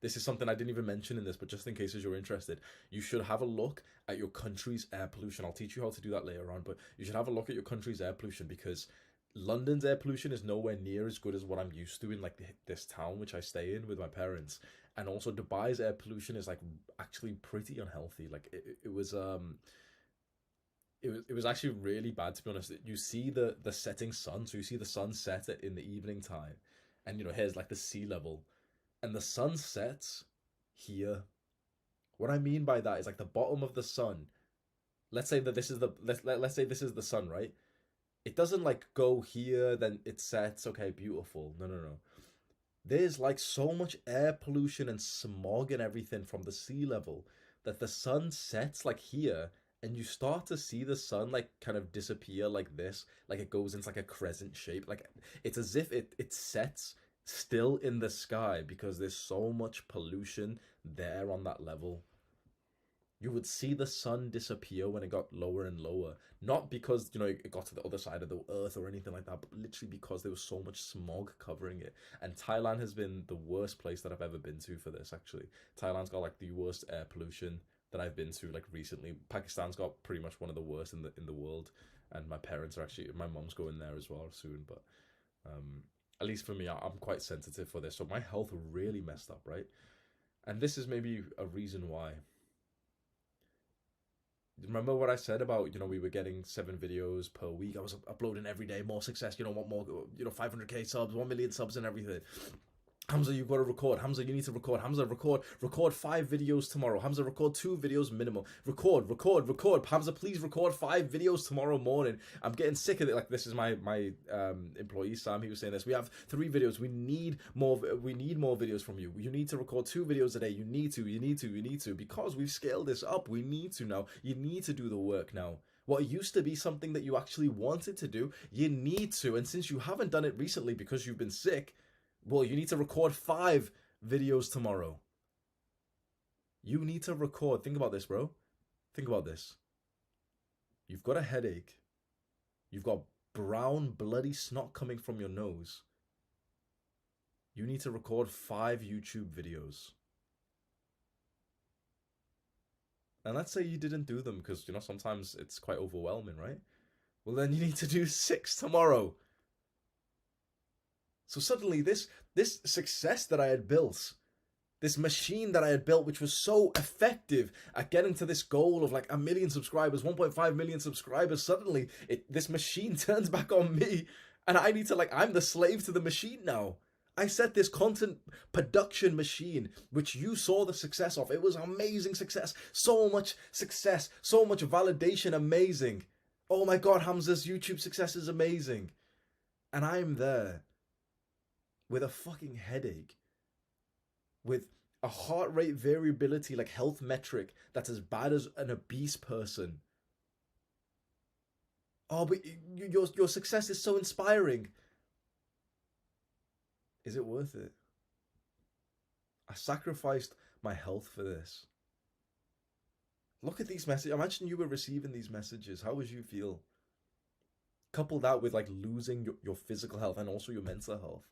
Speaker 1: This is something I didn't even mention in this, but just in case you're interested, you should have a look at your country's air pollution. I'll teach you how to do that later on, but you should have a look at your country's air pollution, because London's air pollution is nowhere near as good as what I'm used to in like this town which I stay in with my parents. And also Dubai's air pollution is like actually pretty unhealthy. Like it was actually really bad, to be honest. You see the setting sun, so you see the sun set in the evening time, and you know, here's like the sea level, and the sun sets here. What I mean by that is like the bottom of the sun. Let's say that this is let's say this is the sun, right? It doesn't like go here, then it sets. Okay, beautiful. No. There's like so much air pollution and smog and everything from the sea level that the sun sets like here, and you start to see the sun like kind of disappear like this, like it goes into like a crescent shape. Like it's as if it sets still in the sky because there's so much pollution there on that level. You would see the sun disappear when it got lower and lower. Not because, you know, it got to the other side of the earth or anything like that, but literally because there was so much smog covering it. And Thailand has been the worst place that I've ever been to for this, actually. Thailand's got like the worst air pollution that I've been to like recently. Pakistan's got pretty much one of the worst in the world. And my parents are actually, my mom's going there as well soon, but at least for me, I'm quite sensitive for this. So my health really messed up, right? And this is maybe a reason why. Remember what I said about, you know, we were getting 7 videos per week. I was uploading every day, more success, you know, want more, you know, 500k subs, 1 million subs and everything. Hamza, you've got to record. Hamza, you need to record. Hamza, record 5 videos tomorrow. Hamza, record 2 videos minimum. Record. Hamza, please record 5 videos tomorrow morning. I'm getting sick of it. Like, this is my employee, Sam. He was saying this. We have 3 videos. We need more videos from you. You need to record 2 videos a day. You need to. Because we've scaled this up. We need to now. You need to do the work now. What used to be something that you actually wanted to do, you need to. And since you haven't done it recently because you've been sick, well, you need to record 5 videos tomorrow. You need to record. Think about this, bro. Think about this. You've got a headache. You've got brown, bloody snot coming from your nose. You need to record 5 YouTube videos. And let's say you didn't do them because, you know, sometimes it's quite overwhelming, right? Well, then you need to do 6 tomorrow. So suddenly this success that I had built This machine that I had built, which was so effective at getting to this goal of like 1 million subscribers, 1.5 million subscribers, suddenly this machine turns back on me, and I need to like, I'm the slave to the machine now. I set this content production machine, which you saw the success of. It was amazing success. So much success. So much validation. Amazing. Oh my God, Hamza's YouTube success is amazing. And I'm there with a fucking headache, with a heart rate variability, like health metric, that's as bad as an obese person. Oh, but your success is so inspiring. Is it worth it? I sacrificed my health for this. Look at these messages. Imagine you were receiving these messages. How would you feel? Couple that with like losing your physical health and also your mental health.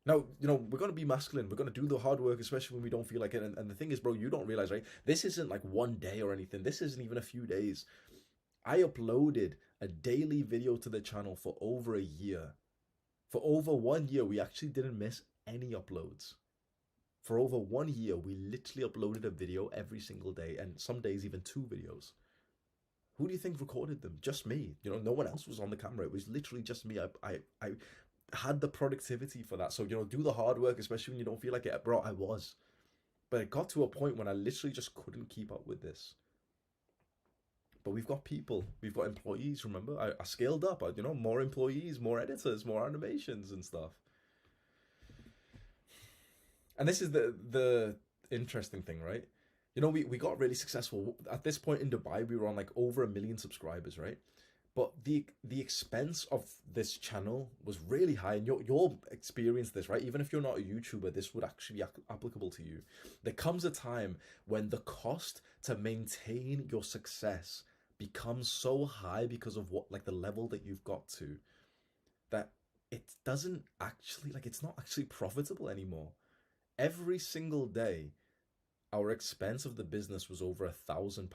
Speaker 1: Now, you know, we're going to be masculine. We're going to do the hard work, especially when we don't feel like it. And the thing is, bro, you don't realize, right? This isn't like one day or anything. This isn't even a few days. I uploaded a daily video to the channel for over a year. For over 1 year, we actually didn't miss any uploads. For over 1 year, we literally uploaded a video every single day, and some days even 2 videos. Who do you think recorded them? Just me. You know, no one else was on the camera. It was literally just me. I had the productivity for that. So, you know, do the hard work, especially when you don't feel like it. Bro, I was. But it got to a point when I literally just couldn't keep up with this. But we've got people, we've got employees, remember? I scaled up, you know, more employees, more editors, more animations and stuff. And this is the interesting thing, right? You know, we got really successful. At this point in Dubai, we were on like over 1 million subscribers, right? But the expense of this channel was really high, and you'll experience this, right? Even if you're not a YouTuber, this would actually be applicable to you. There comes a time when the cost to maintain your success becomes so high because of what, like, the level that you've got to, that it doesn't actually, like, it's not actually profitable anymore. Every single day, our expense of the business was over £1,000.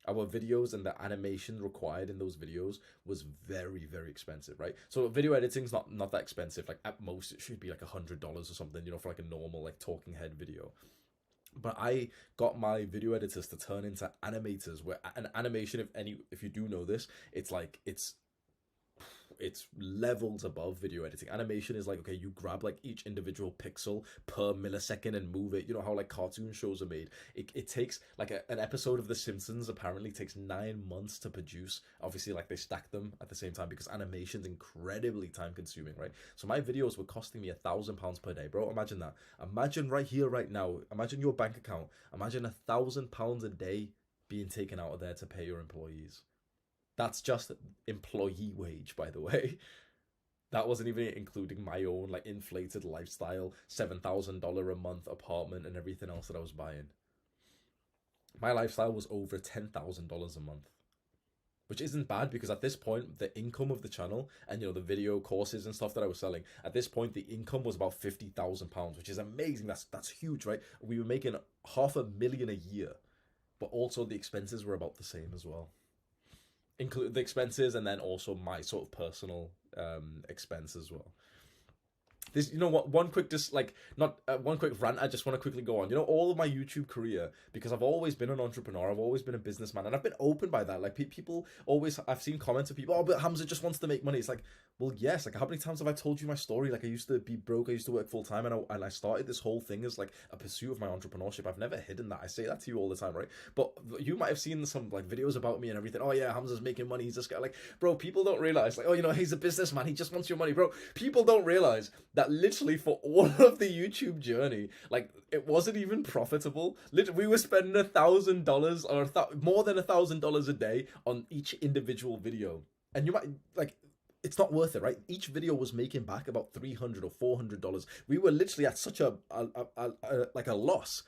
Speaker 1: Our videos and the animation required in those videos was very, very expensive, right? So video editing's not that expensive. Like, at most it should be like $100 or something, you know, for like a normal like talking head video. But I got my video editors to turn into animators, where an animation, if you do know this, it's like it's levels above video editing. Animation is like, okay, you grab like each individual pixel per millisecond and move it. You know how like cartoon shows are made? It takes like an episode of The Simpsons apparently takes 9 months to produce. Obviously, like, they stack them at the same time because animation's incredibly time consuming, right? So my videos were costing me £1,000 per day, bro. Imagine that. Imagine right here, right now. Imagine your bank account. Imagine £1,000 a day being taken out of there to pay your employees. That's just employee wage, by the way. That wasn't even including my own like inflated lifestyle, $7,000 a month apartment and everything else that I was buying. My lifestyle was over $10,000 a month, which isn't bad because at this point, the income of the channel and, you know, the video courses and stuff that I was selling, at this point, the income was about £50,000, which is amazing. That's huge, right? We were making $500,000 a year, but also the expenses were about the same as well. Include the expenses and then also my sort of personal expense as well. This, you know what, one quick one quick rant I just want to quickly go on. You know, all of my YouTube career, because I've always been an entrepreneur, I've always been a businessman, and I've been open by that. Like, people always, I've seen comments of people, oh, but Hamza just wants to make money. It's like, well, yes, like, how many times have I told you my story? Like, I used to be broke, I used to work full time, and I started this whole thing as like a pursuit of my entrepreneurship. I've never hidden that. I say that to you all the time, right? But you might have seen some like videos about me and everything. Oh yeah, Hamza's making money, he's just got, like, bro, people don't realize, like, oh, you know, he's a businessman, he just wants your money, bro. People don't realize that literally for all of the YouTube journey, like, it wasn't even profitable. We were spending $1,000 or more than $1,000 a day on each individual video, and you might like, it's not worth it, right? Each video was making back about $300 or $400. We were literally at such a loss.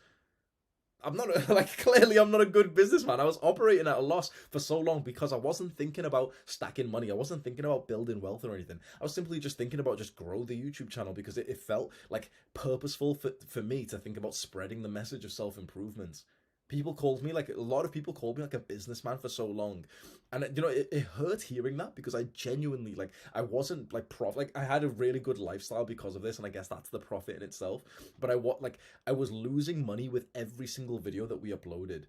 Speaker 1: I'm not like, clearly I'm not a good businessman. I was operating at a loss for so long because I wasn't thinking about stacking money. I wasn't thinking about building wealth or anything. I was simply just thinking about just grow the YouTube channel because it felt like purposeful for me to think about spreading the message of self-improvement. People called me like a lot of people called me like a businessman for so long, and you know it hurt hearing that because I genuinely like I wasn't like like I had a really good lifestyle because of this, and I guess that's the profit in itself. But I was losing money with every single video that we uploaded,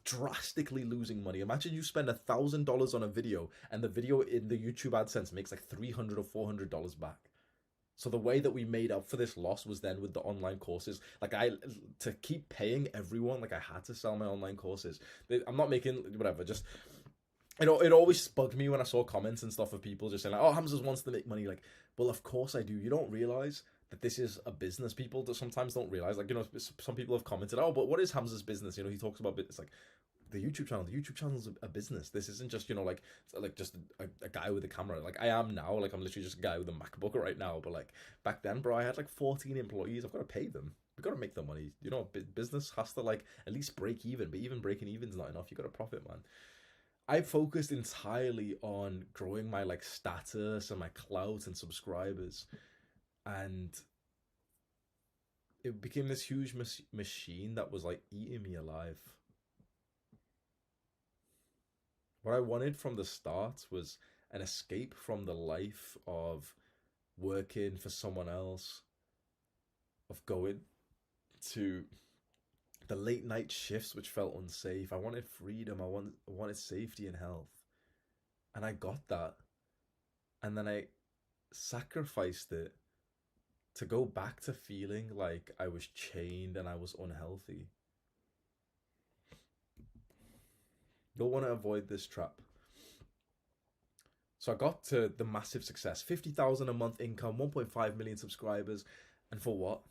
Speaker 1: drastically losing money. Imagine you spend $1,000 on a video, and the video in the YouTube AdSense makes like $300 or $400 back. So the way that we made up for this loss was then with the online courses. Like to keep paying everyone, like I had to sell my online courses. I'm not making whatever. Just it always bugged me when I saw comments and stuff of people just saying like, "Oh, Hamza wants to make money." Like, well, of course I do. You don't realize that this is a business. People that sometimes don't realize. Like, you know, some people have commented, "Oh, but what is Hamza's business?" You know, he talks about it's like the YouTube channel. The YouTube channel is a business. This isn't just, you know, like just a guy with a camera. Like I am now. Like I'm literally just a guy with a MacBook right now. But like back then, bro, I had like 14 employees. I've got to pay them. We got to make the money. You know, business has to like at least break even. But even breaking even is not enough. You got to profit, man. I focused entirely on growing my like status and my clout and subscribers, and it became this huge machine that was like eating me alive. What I wanted from the start was an escape from the life of working for someone else, of going to the late night shifts which felt unsafe. I wanted freedom. I wanted safety and health. And I got that. And then I sacrificed it to go back to feeling like I was chained and I was unhealthy. You'll want to avoid this trap. So I got to the massive success, 50,000 a month income, 1.5 million subscribers. And for what?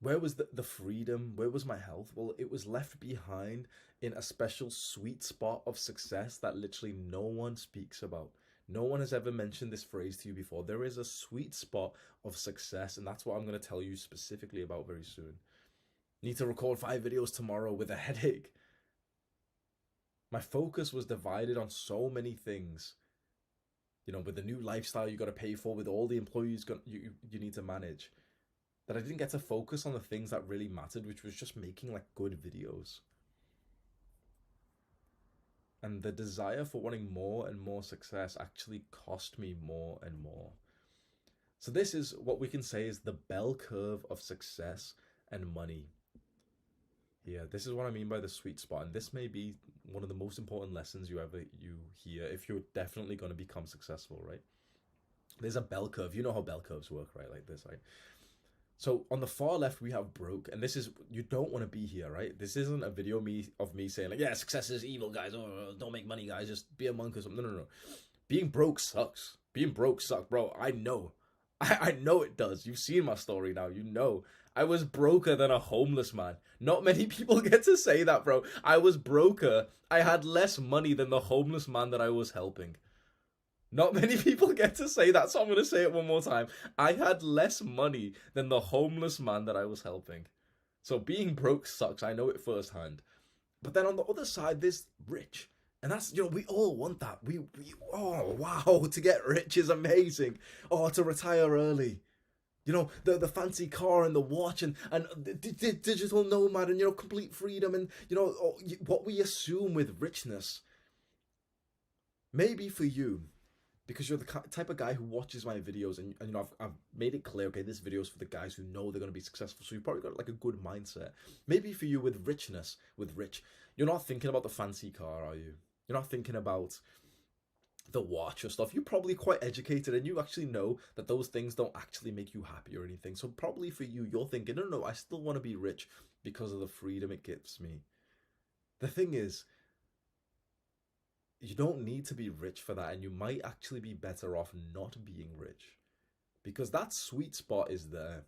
Speaker 1: Where was the freedom? Where was my health? Well, it was left behind in a special sweet spot of success that literally no one speaks about. No one has ever mentioned this phrase to you before. There is a sweet spot of success, and that's what I'm going to tell you specifically about very soon. Need to record 5 videos tomorrow with a headache. My focus was divided on so many things. You know, with the new lifestyle you got to pay for, with all the employees you need to manage, that I didn't get to focus on the things that really mattered, which was just making like good videos. And the desire for wanting more and more success actually cost me more and more. So this is what we can say is the bell curve of success and money. Yeah, this is what I mean by the sweet spot, and this may be one of the most important lessons you hear if you're definitely going to become successful, right? There's a bell curve. You know how bell curves work, right? Like this, right? So on the far left we have broke, and this is, you don't want to be here, right? This isn't a video of me saying like, yeah, success is evil, guys. Oh, don't make money, guys. Just be a monk or something. No. Being broke sucks. Being broke sucks, bro. I know. I know it does. You've seen my story now. You know. I was broker than a homeless man. Not many people get to say that, bro. I was broker. I had less money than the homeless man that I was helping. Not many people get to say that, so I'm going to say it one more time. I had less money than the homeless man that I was helping. So being broke sucks. I know it firsthand. But then on the other side, there's rich. And that's, you know, we all want that. Oh, wow, to get rich is amazing. Oh, to retire early. You know, the fancy car and the watch and digital nomad and, you know, complete freedom and, you know, what we assume with richness. Maybe for you, because you're the type of guy who watches my videos and you know, I've made it clear, okay, this video is for the guys who know they're going to be successful. So you've probably got like a good mindset. Maybe for you with richness, with rich, you're not thinking about the fancy car, are you? You're not thinking about the watch or stuff. You're probably quite educated and you actually know that those things don't actually make you happy or anything. So probably for you, you're thinking, no, I still want to be rich because of the freedom it gives me. The thing is, you don't need to be rich for that, and you might actually be better off not being rich, because that sweet spot is there.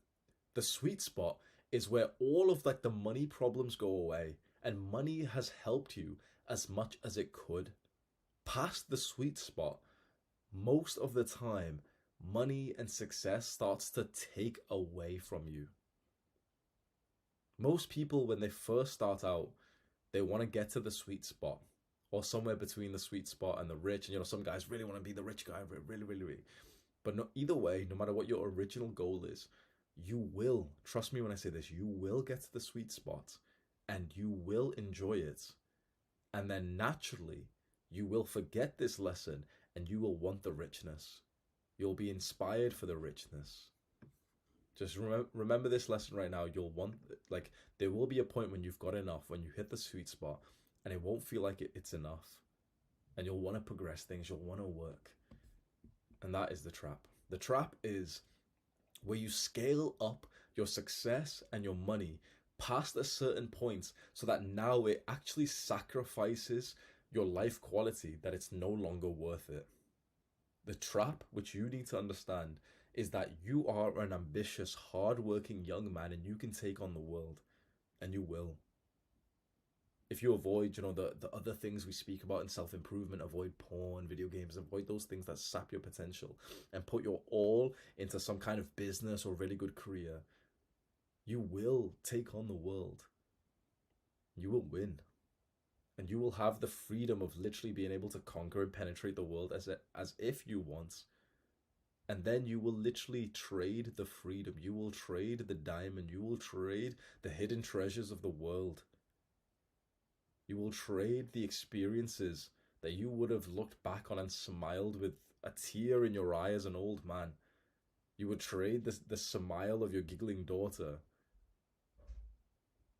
Speaker 1: The sweet spot is where all of like the money problems go away, and money has helped you as much as it could. Past the sweet spot, most of the time, money and success starts to take away from you. Most people, when they first start out, they want to get to the sweet spot, or somewhere between the sweet spot and the rich. And, you know, some guys really want to be the rich guy, really. But no, either way, no matter what your original goal is, you will, trust me when I say this, you will get to the sweet spot. and you will enjoy it. And then naturally, you will forget this lesson and you will want the richness. You'll be inspired for the richness. Just remember this lesson right now. You'll want, like, there will be a point when you've got enough, when you hit the sweet spot, and it won't feel like it's enough. And you'll want to progress things, you'll want to work. And that is the trap. The trap is where you scale up your success and your money past a certain point so that now it actually sacrifices your life quality, that it's no longer worth it. The trap, which you need to understand, is that you are an ambitious, hard-working young man and you can take on the world. And you will. If you avoid, the other things we speak about in self-improvement, avoid porn, video games, avoid those things that sap your potential and put your all into some kind of business or really good career, you will take on the world. You will win. And you will have the freedom of literally being able to conquer and penetrate the world as if you want. And then you will literally trade the freedom. You will trade the diamond. You will trade the hidden treasures of the world. You will trade the experiences that you would have looked back on and smiled with a tear in your eye as an old man. You would trade the smile of your giggling daughter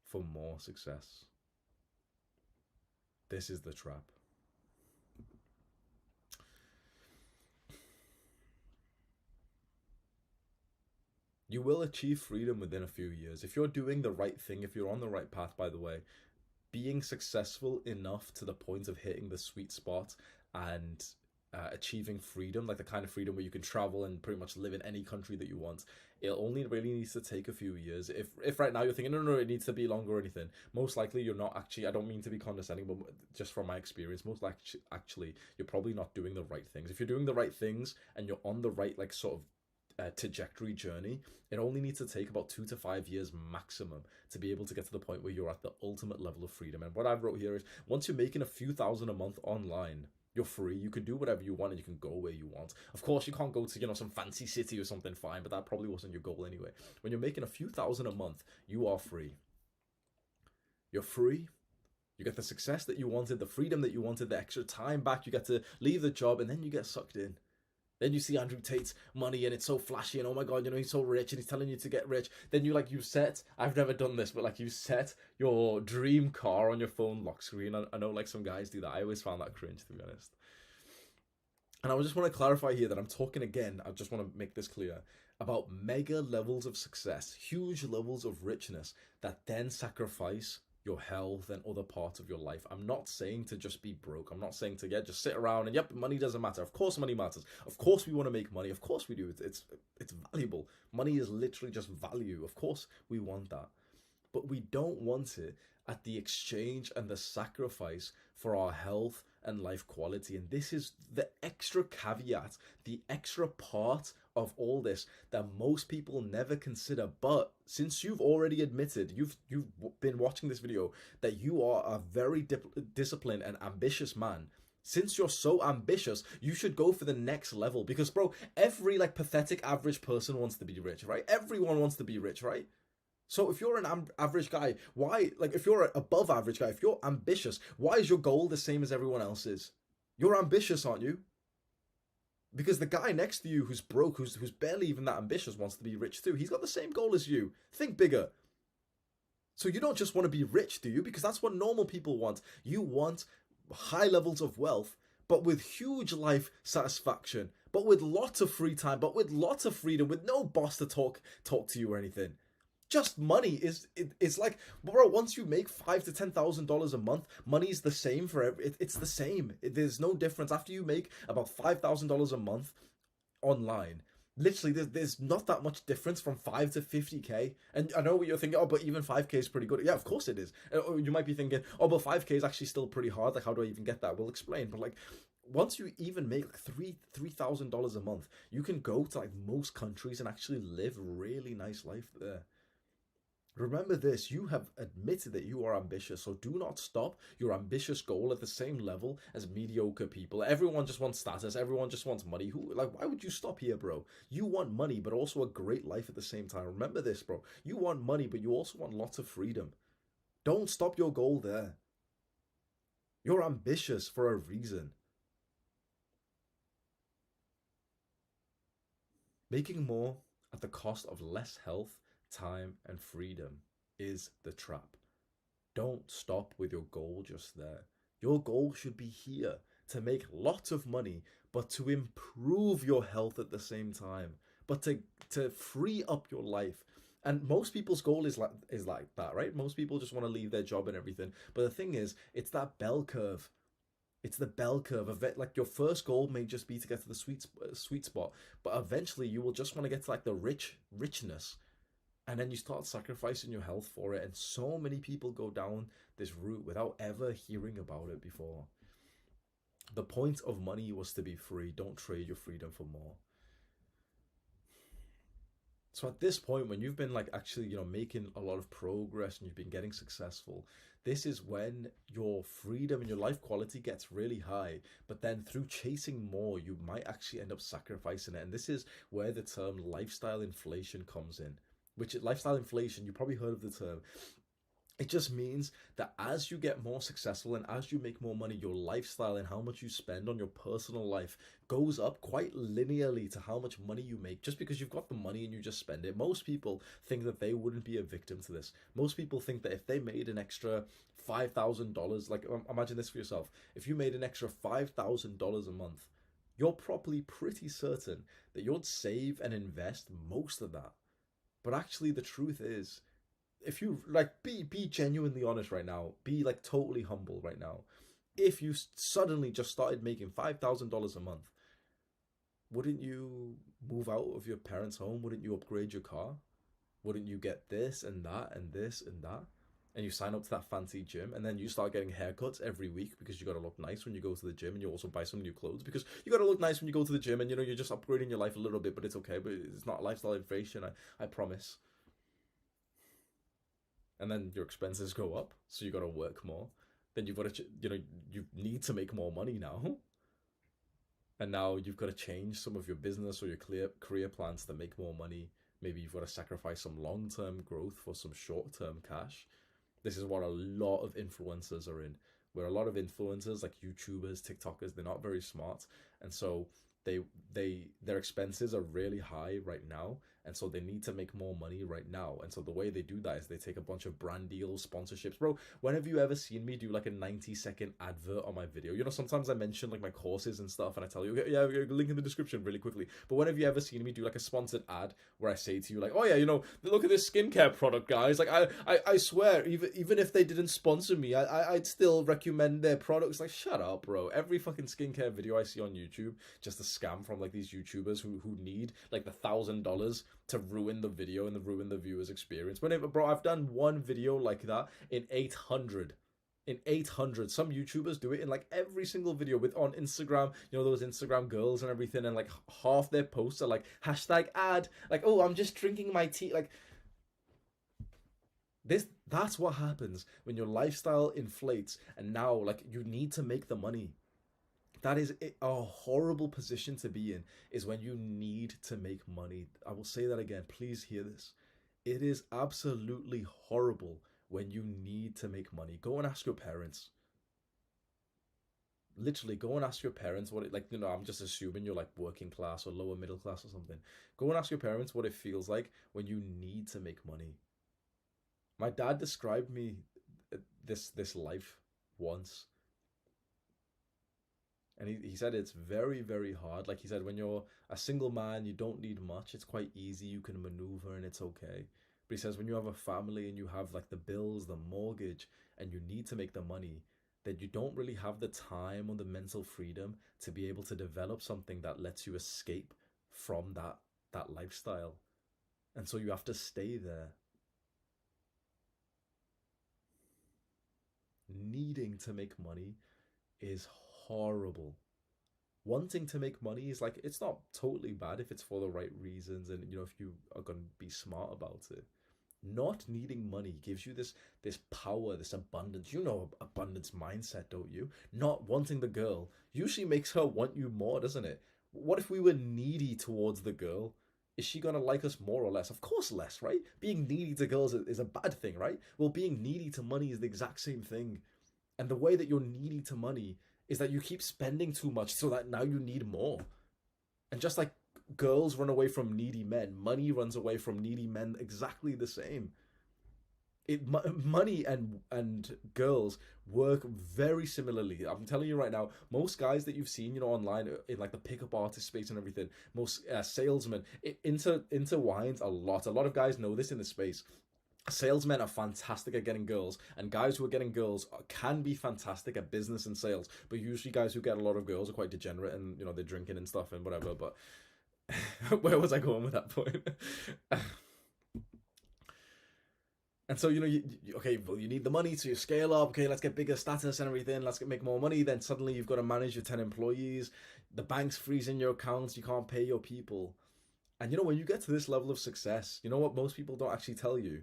Speaker 1: for more success. This is the trap. You will achieve freedom within a few years. If you're doing the right thing, if you're on the right path, by the way, being successful enough to the point of hitting the sweet spot and achieving freedom, like the kind of freedom where you can travel and pretty much live in any country that you want, it only really needs to take a few years. If right now you're thinking, no, it needs to be longer or anything, most likely you're not actually, I don't mean to be condescending, but just from my experience, most likely actually you're probably not doing the right things. If you're doing the right things and you're on the right like sort of trajectory journey, it only needs to take about 2 to 5 years maximum to be able to get to the point where you're at the ultimate level of freedom. And what I've wrote here is, once you're making a few thousand a month online, you're free. You can do whatever you want and you can go where you want. Of course, you can't go to, some fancy city or something, fine, but that probably wasn't your goal anyway. When you're making a few thousand a month, you are free. You're free. You get the success that you wanted, the freedom that you wanted, the extra time back. You get to leave the job and then you get sucked in. Then you see Andrew Tate's money and it's so flashy and oh my god, he's so rich and he's telling you to get rich. Then you I've never done this, but you set your dream car on your phone lock screen. I know some guys do that. I always found that cringe, to be honest. And I just want to clarify here that I'm talking again, I just want to make this clear, about mega levels of success, huge levels of richness that then sacrifice your health and other parts of your life. I'm not saying to just be broke. I'm not saying to just sit around and money doesn't matter. Of course money matters. Of course we want to make money. Of course we do. It's valuable. Money is literally just value. Of course we want that. But we don't want it at the exchange and the sacrifice for our health and life quality. And this is the extra caveat, the extra part of all this that most people never consider. But since you've already admitted, you've been watching this video, that you are a very disciplined and ambitious man, since you're so ambitious, you should go for the next level. Because bro, every pathetic average person wants to be rich, right? Everyone wants to be rich, right? So if you're an average guy, why, if you're an above average guy, if you're ambitious, why is your goal the same as everyone else's? You're ambitious, aren't you? Because the guy next to you who's broke, who's barely even that ambitious, wants to be rich too. He's got the same goal as you. Think bigger. So you don't just want to be rich, do you? Because that's what normal people want. You want high levels of wealth, but with huge life satisfaction, but with lots of free time, but with lots of freedom, with no boss to talk to you or anything. Just money it's like, bro, once you make $5,000 to $10,000 a month, money's the same for it's the same. There's no difference. After you make about $5,000 a month online, literally there's not that much difference from 5 to 50k. And I know what you're thinking, but even 5k is pretty good. Yeah, of course it is. You might be thinking, but 5k is actually still pretty hard. How do I even get that? We'll explain. But once you even make $3,000 a month, you can go to most countries and actually live a really nice life there. Remember this, you have admitted that you are ambitious, so do not stop your ambitious goal at the same level as mediocre people. Everyone just wants status, everyone just wants money. Why would you stop here, bro? You want money, but also a great life at the same time. Remember this, bro. You want money, but you also want lots of freedom. Don't stop your goal there. You're ambitious for a reason. Making more at the cost of less health, time, and freedom is the trap. Don't stop with your goal just there. Your goal should be here to make lots of money, but to improve your health at the same time, but to free up your life. And most people's goal is like that, right? Most people just want to leave their job and everything. But the thing is, it's that bell curve. It's the bell curve of it. Like your first goal may just be to get to the sweet spot, but eventually you will just want to get to like the richness, and then you start sacrificing your health for it. And so many people go down this route without ever hearing about it before. The point of money was to be free. Don't trade your freedom for more. So at this point, when you've been like actually, making a lot of progress and you've been getting successful, this is when your freedom and your life quality gets really high. But then through chasing more, you might actually end up sacrificing it. And this is where the term lifestyle inflation comes in. Which lifestyle inflation, you probably heard of the term. It just means that as you get more successful and as you make more money, your lifestyle and how much you spend on your personal life goes up quite linearly to how much money you make, just because you've got the money and you just spend it. Most people think that they wouldn't be a victim to this. Most people think that if they made an extra $5,000, like imagine this for yourself, if you made an extra $5,000 a month, you're probably pretty certain that you'd save and invest most of that. But actually the truth is, if you like be genuinely honest right now, be like totally humble right now. If you suddenly just started making $5,000 a month, wouldn't you move out of your parents' home? Wouldn't you upgrade your car? Wouldn't you get this and that and this and that? And you sign up to that fancy gym, and then you start getting haircuts every week because you got to look nice when you go to the gym, and you also buy some new clothes because you got to look nice when you go to the gym, and you're just upgrading your life a little bit, but it's okay. But it's not lifestyle inflation, I promise. And then your expenses go up, so you got to work more. Then you've got to, you need to make more money now. And now you've got to change some of your business or your career plans to make more money. Maybe you've got to sacrifice some long-term growth for some short-term cash. This is what a lot of influencers are in, where a lot of influencers like YouTubers, TikTokers, they're not very smart. And so their expenses are really high right now, and so they need to make more money right now. And so the way they do that is they take a bunch of brand deals, sponsorships. Bro, when have you ever seen me do like a 90-second advert on my video? Sometimes I mention like my courses and stuff, and I tell you, yeah, link in the description really quickly. But when have you ever seen me do like a sponsored ad where I say to you like, oh yeah, look at this skincare product, guys. Like I swear, even if they didn't sponsor me, I'd still recommend their products. Like, shut up, bro. Every fucking skincare video I see on YouTube, just a scam from like these YouTubers who need like the $1,000 to ruin the video and ruin the viewer's experience. Bro, I've done one video like that in 800. In 800. Some YouTubers do it in like every single video on Instagram, those Instagram girls and everything, and like half their posts are like #ad, like, oh, I'm just drinking my tea. Like that's what happens when your lifestyle inflates, and now like you need to make the money. That is a horrible position to be in, is when you need to make money. I will say that again. Please hear this. It is absolutely horrible when you need to make money. Go and ask your parents. Literally, go and ask your parents what it, like, I'm just assuming you're like working class or lower middle class or something. Go and ask your parents what it feels like when you need to make money. My dad described me this life once. And he said it's very, very hard. Like he said, when you're a single man, you don't need much. It's quite easy. You can maneuver and it's okay. But he says when you have a family and you have like the bills, the mortgage, and you need to make the money, then you don't really have the time or the mental freedom to be able to develop something that lets you escape from that lifestyle. And so you have to stay there. Needing to make money is horrible. Wanting to make money is like, it's not totally bad if it's for the right reasons and if you are going to be smart about it. Not needing money gives you this power, this abundance. Abundance mindset, don't you? Not wanting the girl usually makes her want you more, doesn't it? What if we were needy towards the girl? is she gonna like us more or less? Of course less, right? Being needy to girls is a bad thing, right? Well, being needy to money is the exact same thing. And the way that you're needy to money is that you keep spending too much so that now you need more. And just like girls run away from needy men, money runs away from needy men exactly the same. Money and girls work very similarly. I'm telling you right now, most guys that you've seen, online in like the pickup artist space and everything, most salesmen, it intertwines a lot. A lot of guys know this in the space. Salesmen are fantastic at getting girls, and guys who are getting girls can be fantastic at business and sales. But usually, guys who get a lot of girls are quite degenerate, and they're drinking and stuff and whatever. But where was I going with that point? And so, okay, well, you need the money to scale up. Okay, let's get bigger status and everything. Let's make more money. Then suddenly you've got to manage your 10 employees. The bank's freezing your accounts. You can't pay your people. And when you get to this level of success, you know what most people don't actually tell you?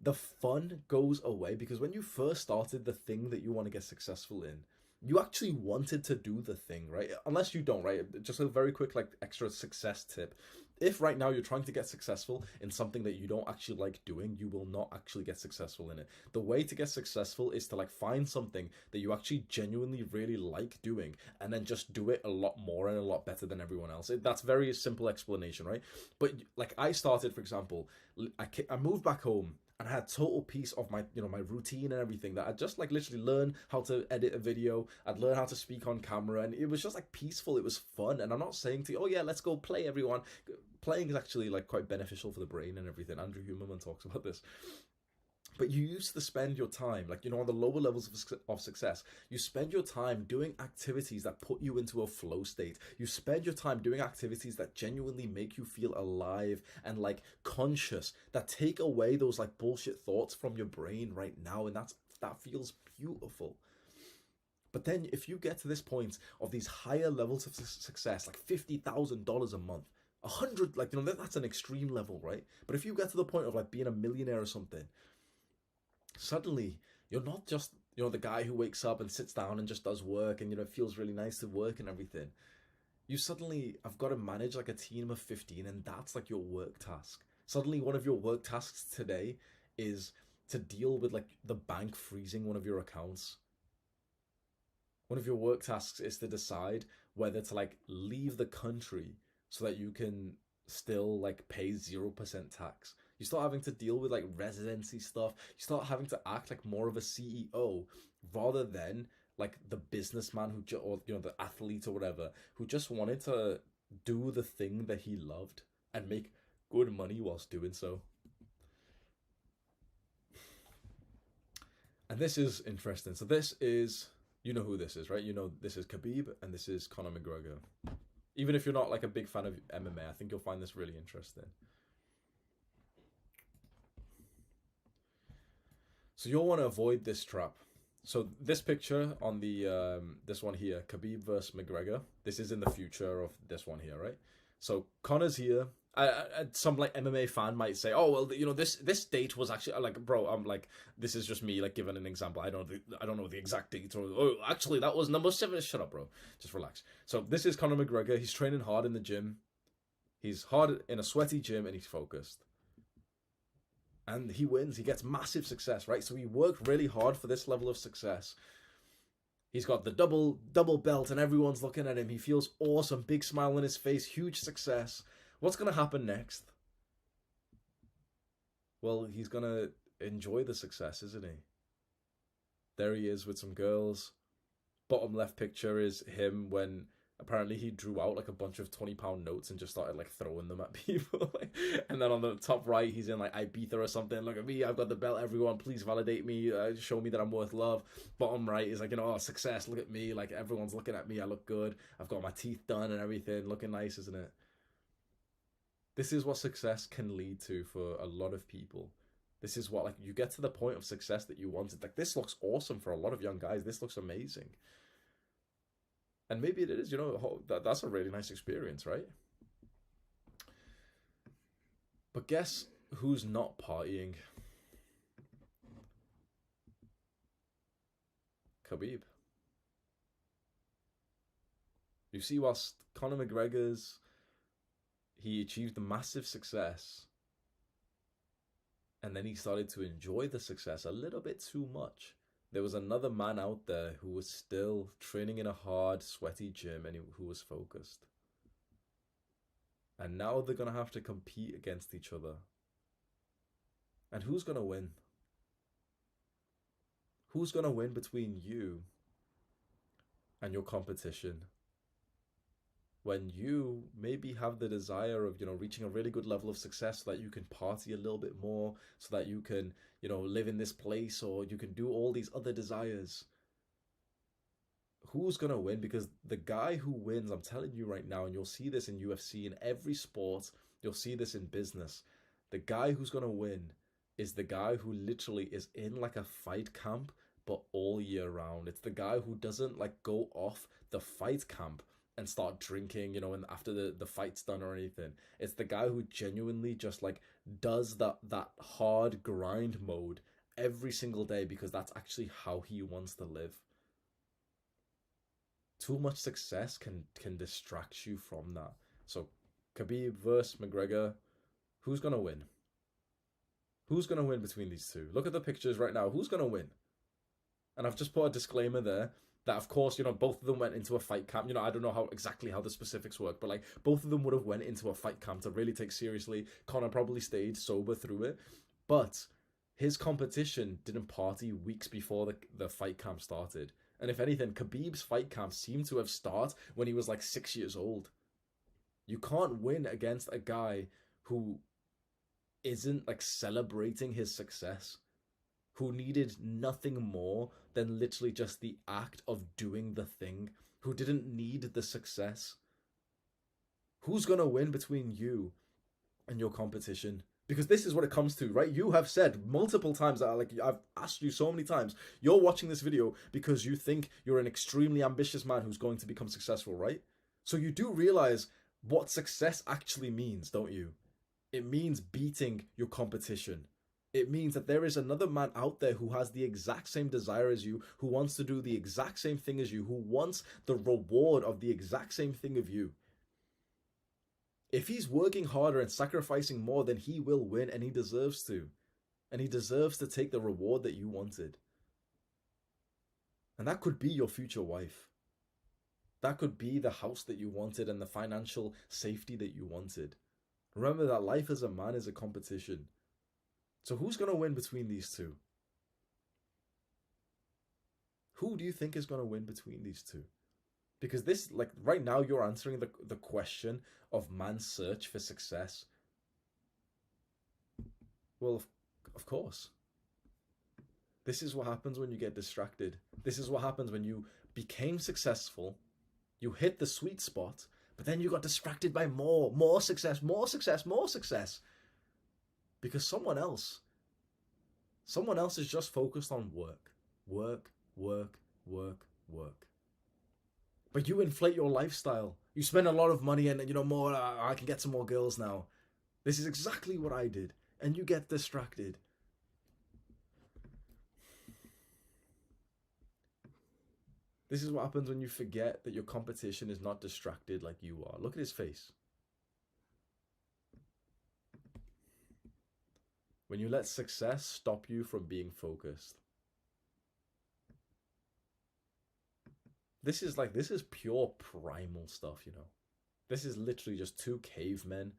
Speaker 1: The fun goes away, because when you first started the thing that you want to get successful in, you actually wanted to do the thing, right? Unless you don't, right? Just a very quick, like, extra success tip. If right now you're trying to get successful in something that you don't actually like doing, you will not actually get successful in it. The way to get successful is to like find something that you actually genuinely really like doing, and then just do it a lot more and a lot better than everyone else. That's very simple explanation, right? But like I started, for example, I moved back home, and I had total peace of my my routine and everything, that I just like literally learn how to edit a video. I'd learn how to speak on camera, and it was just like peaceful. It was fun. And I'm not saying to you, oh yeah, let's go play, everyone. Playing is actually like quite beneficial for the brain and everything. Andrew Huberman talks about this. But you used to spend your time, like, on the lower levels of success, you spend your time doing activities that put you into a flow state. You spend your time doing activities that genuinely make you feel alive and like conscious, that take away those like bullshit thoughts from your brain right now. And that feels beautiful. But then if you get to this point of these higher levels of success, like $50,000 a month, 100, like, that's an extreme level, right? But if you get to the point of like being a millionaire or something, suddenly you're not just the guy who wakes up and sits down and just does work, and it feels really nice to work and everything. You suddenly have got to manage like a team of 15, and that's like your work task. Suddenly one of your work tasks today is to deal with like the bank freezing one of your accounts. One of your work tasks is to decide whether to like leave the country so that you can still like pay 0% tax. You start having to deal with like residency stuff. You start having to act like more of a CEO rather than like the businessman or the athlete or whatever, who just wanted to do the thing that he loved and make good money whilst doing so. And this is interesting. So this is, who this is, right? This is Khabib and this is Conor McGregor. Even if you're not like a big fan of MMA, I think you'll find this really interesting. So you'll want to avoid this trap. So this picture on the this one here, Khabib versus McGregor, this is in the future of this one here, right? So Conor's here. Some like MMA fan might say, oh well, this date was actually like, bro, I'm like, this is just me like giving an example. I don't know the exact date, or oh actually that was number 7. Shut up, bro. Just relax. So this is Conor McGregor. He's training hard in the gym. He's hard in a sweaty gym, and he's focused. And he wins. He gets massive success, right? So he worked really hard for this level of success. He's got the double belt, and everyone's looking at him. He feels awesome. Big smile on his face. Huge success. What's going to happen next? Well, he's going to enjoy the success, isn't he? There he is with some girls. Bottom left picture is him when apparently he drew out like a bunch of 20-pound notes and just started like throwing them at people. And then on the top right, he's in like Ibiza or something. Look at me, I've got the belt, everyone, please validate me, show me that I'm worth love. Bottom right is like, oh, success, look at me, like everyone's looking at me, I look good, I've got my teeth done and everything, looking nice, isn't it? This is what success can lead to for a lot of people. This is what, like, you get to the point of success that you wanted. Like, this looks awesome for a lot of young guys. This looks amazing. And maybe it is, that's a really nice experience, right? But guess who's not partying? Khabib. You see, whilst Conor McGregor's, he achieved massive success, and then he started to enjoy the success a little bit too much. There was another man out there who was still training in a hard, sweaty gym and who was focused. And now they're going to have to compete against each other. And who's going to win? Who's going to win between you and your competition? When you maybe have the desire of, reaching a really good level of success so that you can party a little bit more, so that you can, live in this place, or you can do all these other desires. Who's going to win? Because the guy who wins, I'm telling you right now, and you'll see this in UFC, in every sport, you'll see this in business. The guy who's going to win is the guy who literally is in like a fight camp, but all year round. It's the guy who doesn't like go off the fight camp and start drinking, and after the fight's done or anything. It's the guy who genuinely just like does that hard grind mode every single day, because that's actually how he wants to live. Too much success can distract you from that. So Khabib versus McGregor, who's gonna win? Who's gonna win between these two? Look at the pictures right now. Who's gonna win? And I've just put a disclaimer there that, of course, both of them went into a fight camp. I don't know exactly how the specifics work, but like both of them would have went into a fight camp to really take seriously. Conor probably stayed sober through it, but his competition didn't party weeks before the fight camp started. And if anything, Khabib's fight camp seemed to have started when he was like 6 years old. You can't win against a guy who isn't like celebrating his success, who needed nothing more than literally just the act of doing the thing, who didn't need the success. Who's gonna win between you and your competition? Because this is what it comes to, right? You have said multiple times, I've asked you so many times, you're watching this video because you think you're an extremely ambitious man who's going to become successful, right? So you do realize what success actually means, don't you? It means beating your competition. It means that there is another man out there who has the exact same desire as you, who wants to do the exact same thing as you, who wants the reward of the exact same thing of you. If he's working harder and sacrificing more, then he will win, and he deserves to. And he deserves to take the reward that you wanted. And that could be your future wife. That could be the house that you wanted and the financial safety that you wanted. Remember that life as a man is a competition. So who's going to win between these two? Who do you think is going to win between these two? Because this, like right now, you're answering the question of man's search for success. Well, of course. This is what happens when you get distracted. This is what happens when you became successful, you hit the sweet spot, but then you got distracted by more success. Because someone else is just focused on work. But you inflate your lifestyle. You spend a lot of money and, more, I can get some more girls now. This is exactly what I did. And you get distracted. This is what happens when you forget that your competition is not distracted like you are. Look at his face. When you let success stop you from being focused. This is pure primal stuff, This is literally just two cavemen.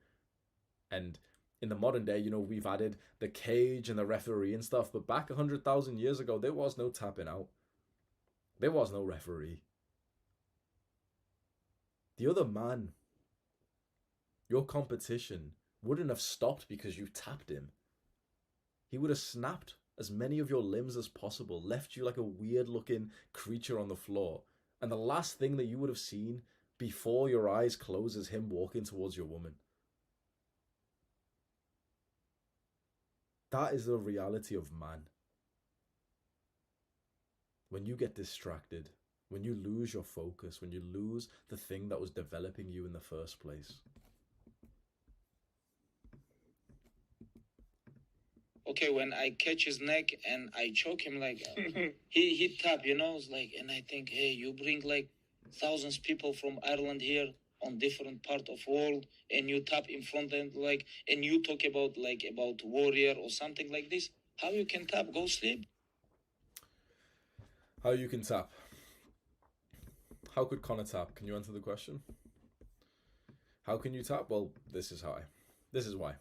Speaker 1: And in the modern day, we've added the cage and the referee and stuff. But back 100,000 years ago, there was no tapping out. There was no referee. The other man, your competition, wouldn't have stopped because you tapped him. He would have snapped as many of your limbs as possible, left you like a weird-looking creature on the floor. And the last thing that you would have seen before your eyes close is him walking towards your woman. That is the reality of man. When you get distracted, when you lose your focus, when you lose the thing that was developing you in the first place.
Speaker 4: Okay, when I catch his neck and I choke him, like he tap, it's like, and I think, hey, you bring like thousands of people from Ireland here, on different part of world, and you tap in front end like, and you talk about like about warrior or something like this. How you can tap? Go sleep.
Speaker 1: How you can tap? How could Connor tap? Can you answer the question? How can you tap? Well, this is how. This is why.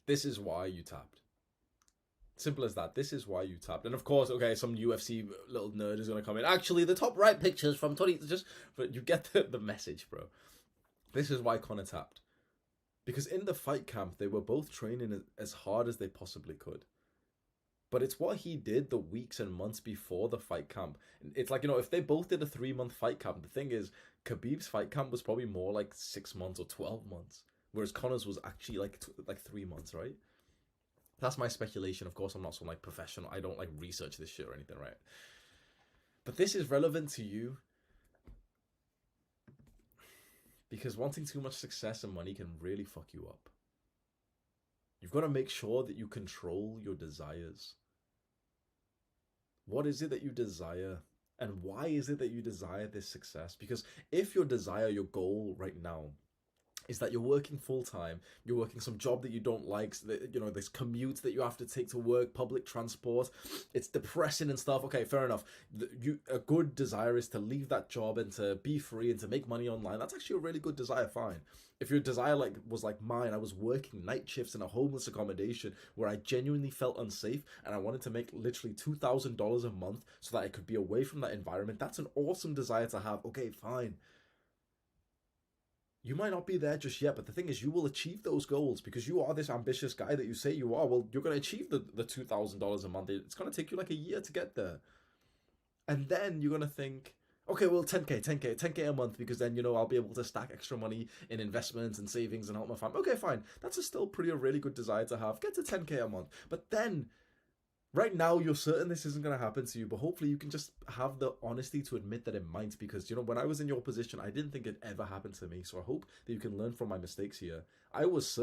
Speaker 1: This is why you tapped. Simple as that. This is why you tapped. And of course, okay, some UFC little nerd is going to come in. Actually, the top right pictures from 20... But you get the message, bro. This is why Connor tapped. Because in the fight camp, they were both training as hard as they possibly could. But it's what he did the weeks and months before the fight camp. It's like, you know, if they both did a 3-month fight camp, the thing is, Khabib's fight camp was probably more like 6 months or 12 months. Whereas Connor's was actually like 3 months, right? That's my speculation. Of course, I'm not some like professional. I don't like research this shit or anything, right? But this is relevant to you because wanting too much success and money can really fuck you up. You've got to make sure that you control your desires. What is it that you desire? And why is it that you desire this success? Because if your desire, your goal right now is that you're working full-time, you're working some job that you don't like, you know, this commute that you have to take to work, public transport, it's depressing and stuff. Okay, fair enough. A good desire is to leave that job and to be free and to make money online. That's actually a really good desire, fine. If your desire was like mine, I was working night shifts in a homeless accommodation where I genuinely felt unsafe and I wanted to make literally $2,000 a month so that I could be away from that environment. That's an awesome desire to have. Okay, fine. You might not be there just yet, but the thing is, you will achieve those goals because you are this ambitious guy that you say you are. Well, you're going to achieve the $2,000 a month. It's going to take you like a year to get there. And then you're going to think, okay, well, 10K a month, because then, you know, I'll be able to stack extra money in investments and savings and help my family. Okay, fine. That's still a really good desire to have. Get to 10K a month. But then, right now, you're certain this isn't going to happen to you, but hopefully you can just have the honesty to admit that it might, because, you know, when I was in your position, I didn't think it ever happened to me, so I hope that you can learn from my mistakes here. I was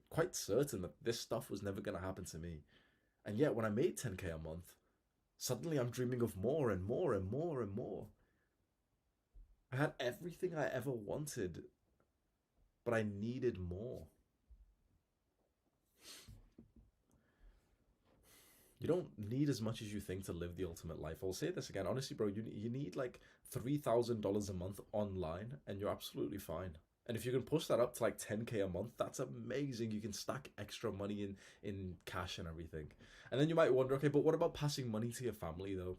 Speaker 1: quite certain that this stuff was never going to happen to me, and yet when I made 10K a month, suddenly I'm dreaming of more and more and more and more. I had everything I ever wanted, but I needed more. You don't need as much as you think to live the ultimate life. I'll say this again. Honestly, bro, you need like $3,000 a month online and you're absolutely fine. And if you can push that up to like 10K a month, that's amazing. You can stack extra money in cash and everything. And then you might wonder, okay, but what about passing money to your family though?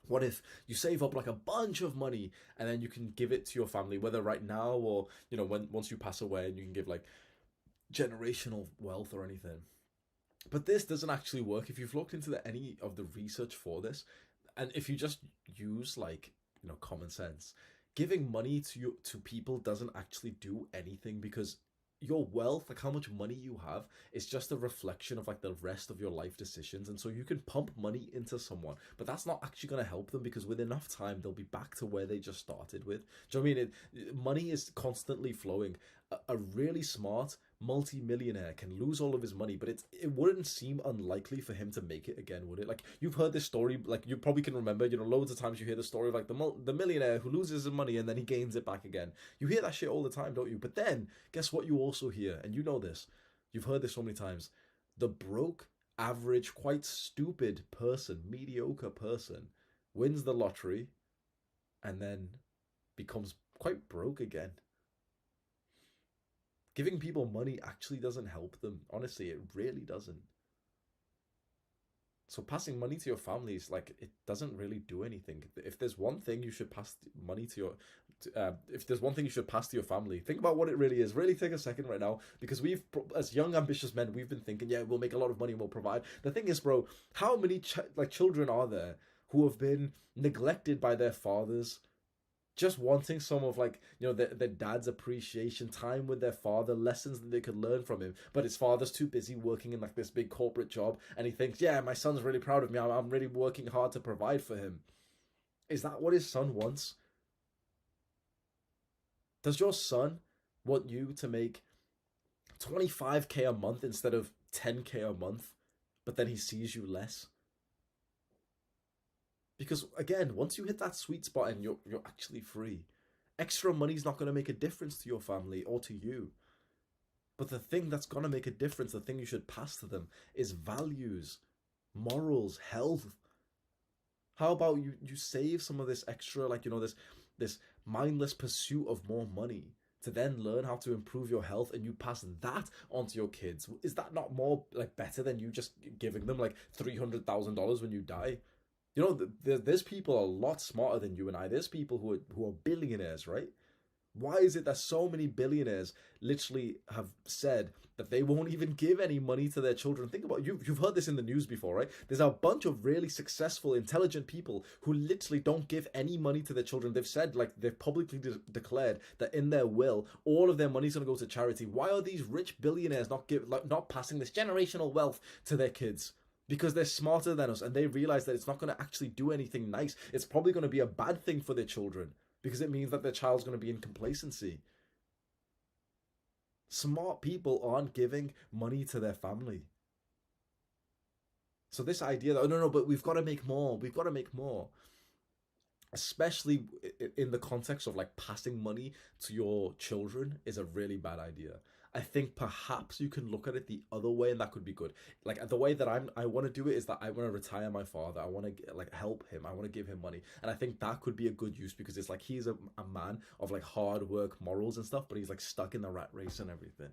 Speaker 1: What if you save up like a bunch of money and then you can give it to your family, whether right now or, you know, once you pass away, and you can give like generational wealth or anything. But this doesn't actually work. If you've looked into any of the research for this, and if you just use like, you know, common sense, giving money to people doesn't actually do anything, because your wealth, like how much money you have, is just a reflection of like the rest of your life decisions. And so you can pump money into someone, but that's not actually going to help them, because with enough time they'll be back to where they just started with. Do you know what I mean? Money is constantly flowing. A really smart multi-millionaire can lose all of his money, but it wouldn't seem unlikely for him to make it again, would it? Like, you've heard this story, like you probably can remember, you know, loads of times you hear the story of like the millionaire who loses his money and then he gains it back again. You hear that shit all the time, don't you? But then guess what you also hear, and you know this, you've heard this so many times: the broke, average, quite stupid person, mediocre person wins the lottery and then becomes quite broke again. Giving people money actually doesn't help them. Honestly, it really doesn't. So passing money to your family is like, it doesn't really do anything. If there's one thing you should pass money to if there's one thing you should pass to your family, think about what it really is. Really take a second right now, because as young ambitious men, we've been thinking, yeah, we'll make a lot of money and we'll provide. The thing is, bro, how many children are there who have been neglected by their fathers, just wanting some of, like, you know, their dad's appreciation, time with their father, lessons that they could learn from him, but his father's too busy working in like this big corporate job, and he thinks, yeah, my son's really proud of me, I'm really working hard to provide for him. Is that what his son wants? Does your son want you to make 25K a month instead of 10K a month, but then he sees you less? Because again, once you hit that sweet spot and you're actually free, Extra money's not going to make a difference to your family or to you. But the thing that's going to make a difference, the thing you should pass to them, is values, morals, health. How about you save some of this extra, like, this mindless pursuit of more money to then learn how to improve your health, and you pass that on to your kids? Is that not more, like, better than you just giving them like $300,000 when you die? There's people a lot smarter than you and I. There's people who are billionaires, right? Why is it that so many billionaires literally have said that they won't even give any money to their children? Think about it. You've heard this in the news before, right? There's a bunch of really successful, intelligent people who literally don't give any money to their children. They've said, like, they've publicly declared that in their will, all of their money's going to go to charity. Why are these rich billionaires not passing this generational wealth to their kids? Because they're smarter than us, and they realize that it's not going to actually do anything nice. It's probably going to be a bad thing for their children, because it means that their child's going to be in complacency. Smart people aren't giving money to their family. So this idea that, oh, no, but we've got to make more, especially in the context of, like, passing money to your children, is a really bad idea. I think perhaps you can look at it the other way, and that could be good. Like, the way that I want to do it is that I want to retire my father. I want to, like, help him. I want to give him money. And I think that could be a good use, because it's like he's a man of, like, hard work, morals and stuff, but he's, like, stuck in the rat race and everything.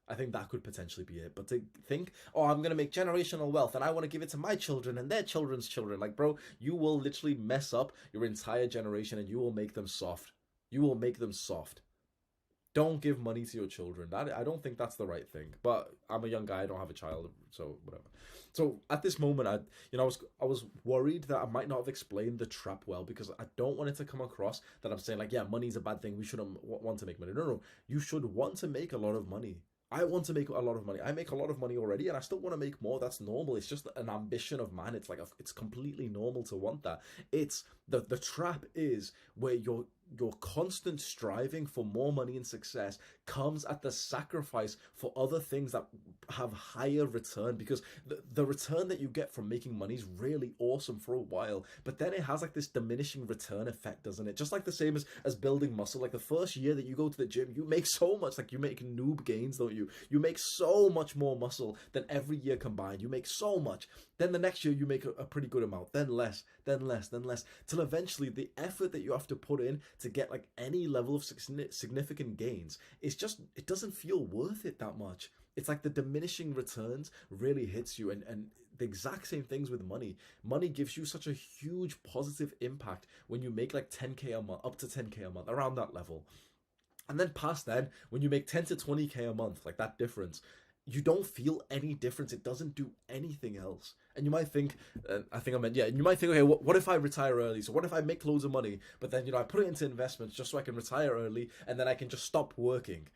Speaker 1: I think that could potentially be it. But to think, oh, I'm going to make generational wealth and I want to give it to my children and their children's children. Like, bro, you will literally mess up your entire generation, and you will make them soft. You will make them soft. Don't give money to your children. I don't think that's the right thing. But I'm a young guy. I don't have a child, so whatever. So at this moment, I was worried that I might not have explained the trap well, because I don't want it to come across that I'm saying, like, yeah, money's a bad thing. We shouldn't want to make money. No. You should want to make a lot of money. I want to make a lot of money. I make a lot of money already, and I still want to make more. That's normal. It's just an ambition of man. It's like it's completely normal to want that. It's the trap is where your constant striving for more money and success comes at the sacrifice for other things that have higher return, because the return that you get from making money is really awesome for a while, but then it has, like, this diminishing return effect, doesn't it? Just like the same as building muscle. Like, the first year that you go to the gym, you make so much, like, you make noob gains, don't you? You make so much more muscle than every year combined. You make so much. Then the next year you make a pretty good amount, then less, till eventually the effort that you have to put in to get, like, any level of significant gains, it doesn't feel worth it that much. It's like the diminishing returns really hits you, and the exact same things with money. Money gives you such a huge positive impact when you make, like, 10k a month, up to 10k a month, around that level. And then past then, when you make 10 to 20k a month, like, that difference, you don't feel any difference. It doesn't do anything else. And you might think, you might think, okay, what if I retire early? So what if I make loads of money, but then, I put it into investments just so I can retire early, and then I can just stop working.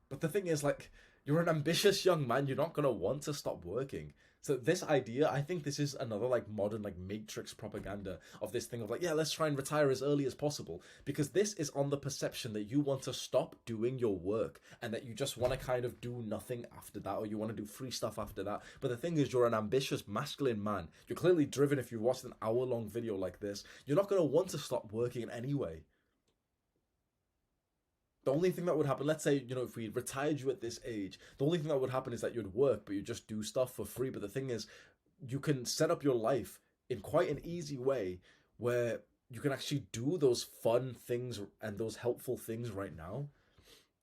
Speaker 1: But the thing is, like, you're an ambitious young man. You're not going to want to stop working. So this idea, I think this is another, like, modern, like, matrix propaganda of this thing of, like, yeah, let's try and retire as early as possible, because this is on the perception that you want to stop doing your work and that you just want to kind of do nothing after that, or you want to do free stuff after that. But the thing is, you're an ambitious masculine man. You're clearly driven. If you watched an hour-long video like this, you're not going to want to stop working in any way. The only thing that would happen, let's say, if we retired you at this age, the only thing that would happen is that you'd work, but you just do stuff for free. But the thing is, you can set up your life in quite an easy way where you can actually do those fun things and those helpful things right now.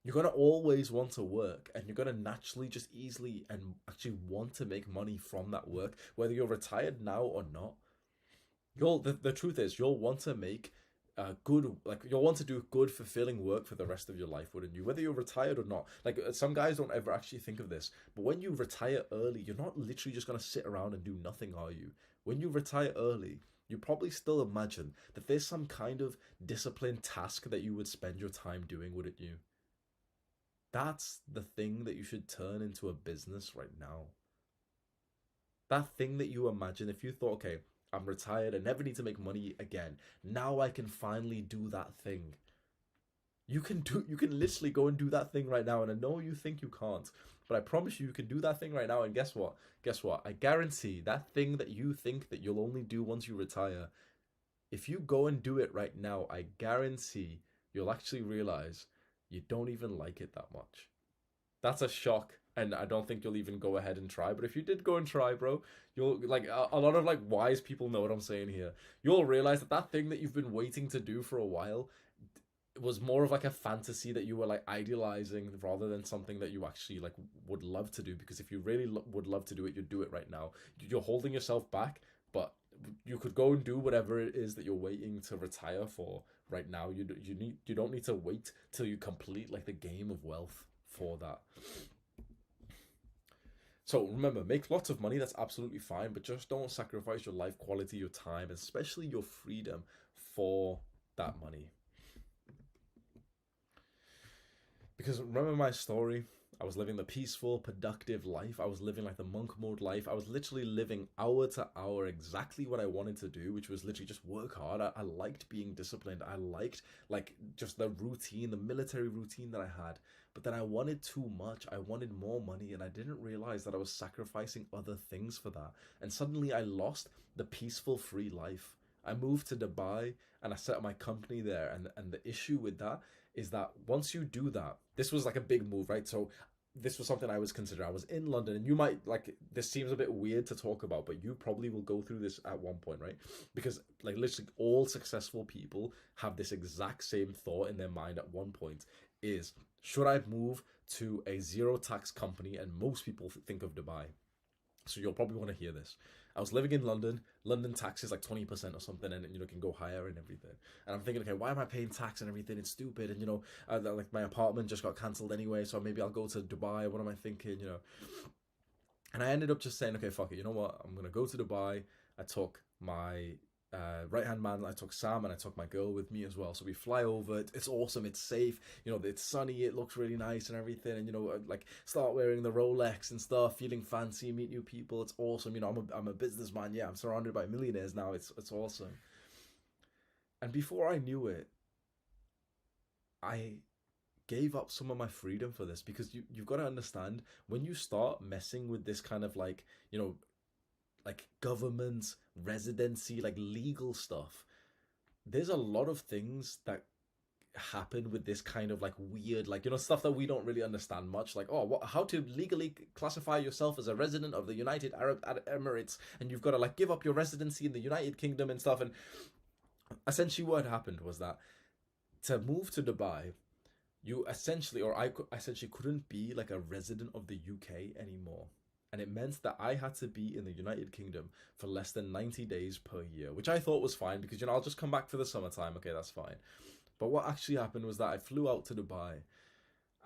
Speaker 1: You're going to always want to work, and you're going to naturally just easily and actually want to make money from that work, whether you're retired now or not. The truth is, you'll want to make you'll want to do good, fulfilling work for the rest of your life, wouldn't you? Whether you're retired or not. Like, some guys don't ever actually think of this, but when you retire early, you're not literally just going to sit around and do nothing, are you? When you retire early, you probably still imagine that there's some kind of disciplined task that you would spend your time doing, wouldn't you? That's the thing that you should turn into a business right now. That thing that you imagine, if you thought, okay, I'm retired, I never need to make money again, now I can finally do that thing. You can literally go and do that thing right now, and I know you think you can't, but I promise you can do that thing right now. And guess what? I guarantee that thing that you think that you'll only do once you retire, if you go and do it right now, I guarantee you'll actually realize you don't even like it that much. That's a shock, and I don't think you'll even go ahead and try. But if you did go and try, bro, you'll like a lot of like wise people know what I'm saying here. You'll realize that that thing that you've been waiting to do for a while was more of like a fantasy that you were like idealizing rather than something that you actually like would love to do. Because if you really would love to do it, you'd do it right now. You're holding yourself back, but you could go and do whatever it is that you're waiting to retire for right now. You don't need to wait till you complete like the game of wealth for that. So remember, make lots of money, that's absolutely fine, but just don't sacrifice your life quality, your time, especially your freedom for that money. Because remember my story? I was living the peaceful, productive life. I was living like the monk mode life. I was literally living hour to hour exactly what I wanted to do, which was literally just work hard. I liked being disciplined. I liked like just the routine, the military routine that I had. But then I wanted too much. I wanted more money, and I didn't realize that I was sacrificing other things for that. And suddenly I lost the peaceful, free life. I moved to Dubai and I set up my company there. And the issue with that is that once you do that, this was like a big move, right? So this was something I was considering. I was in London, and you might like, this seems a bit weird to talk about, but you probably will go through this at one point, right? Because like literally all successful people have this exact same thought in their mind at one point is, should I move to a zero tax company? And most people think of Dubai. So you'll probably want to hear this. I was living in London. London tax is like 20% or something, and you know, can go higher and everything. And I'm thinking, okay, why am I paying tax and everything? It's stupid. And you know, like my apartment just got cancelled anyway, so maybe I'll go to Dubai. What am I thinking? You know. And I ended up just saying, okay, fuck it. You know what? I'm gonna go to Dubai. I took my right hand man, I took Sam, and I took my girl with me as well. So we fly over. It's awesome. It's safe. You know, it's sunny. It looks really nice and everything. And you know, like start wearing the Rolex and stuff, feeling fancy, meet new people. It's awesome. You know, I'm a businessman. Yeah, I'm surrounded by millionaires now. It's awesome. And before I knew it, I gave up some of my freedom for this, because you've got to understand, when you start messing with this kind of like, you know, like government residency, like legal stuff, there's a lot of things that happen with this kind of like weird, like, you know, stuff that we don't really understand much, like, oh, how to legally classify yourself as a resident of the United Arab Emirates, and you've got to like give up your residency in the United Kingdom and stuff. And essentially what happened was that to move to Dubai, you essentially, or I essentially couldn't be like a resident of the UK anymore. And it meant that I had to be in the United Kingdom for less than 90 days per year, which I thought was fine because, you know, I'll just come back for the summertime. Okay, that's fine. But what actually happened was that I flew out to Dubai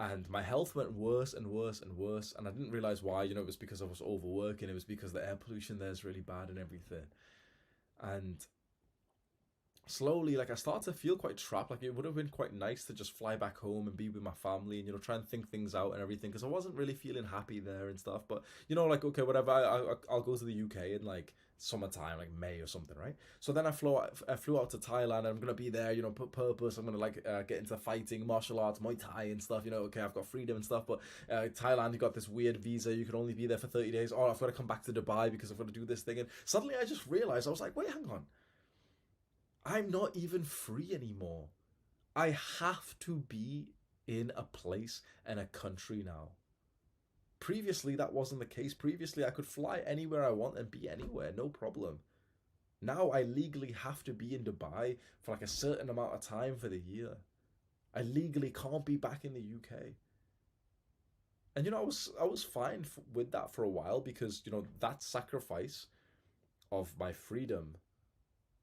Speaker 1: and my health went worse and worse and worse. And I didn't realize why. You know, it was because I was overworking. It was because the air pollution there is really bad and everything. And slowly, like, I started to feel quite trapped. Like, it would have been quite nice to just fly back home and be with my family and, you know, try and think things out and everything, because I wasn't really feeling happy there and stuff. But, you know, like, okay, whatever, I'll go to the UK in like summertime, like May or something, right? So then I flew out to Thailand, and I'm gonna be there, you know, put purpose. I'm gonna like get into fighting, martial arts, Muay Thai and stuff. You know, okay, I've got freedom and stuff. But Thailand, you got this weird visa. You can only be there for 30 days. Oh, I've got to come back to Dubai because I've got to do this thing. And suddenly I just realized, I was like, wait, hang on. I'm not even free anymore. I have to be in a place and a country now. Previously, that wasn't the case. Previously, I could fly anywhere I want and be anywhere, no problem. Now I legally have to be in Dubai for like a certain amount of time for the year. I legally can't be back in the UK. And you know, I was fine with that for a while, because, you know, that sacrifice of my freedom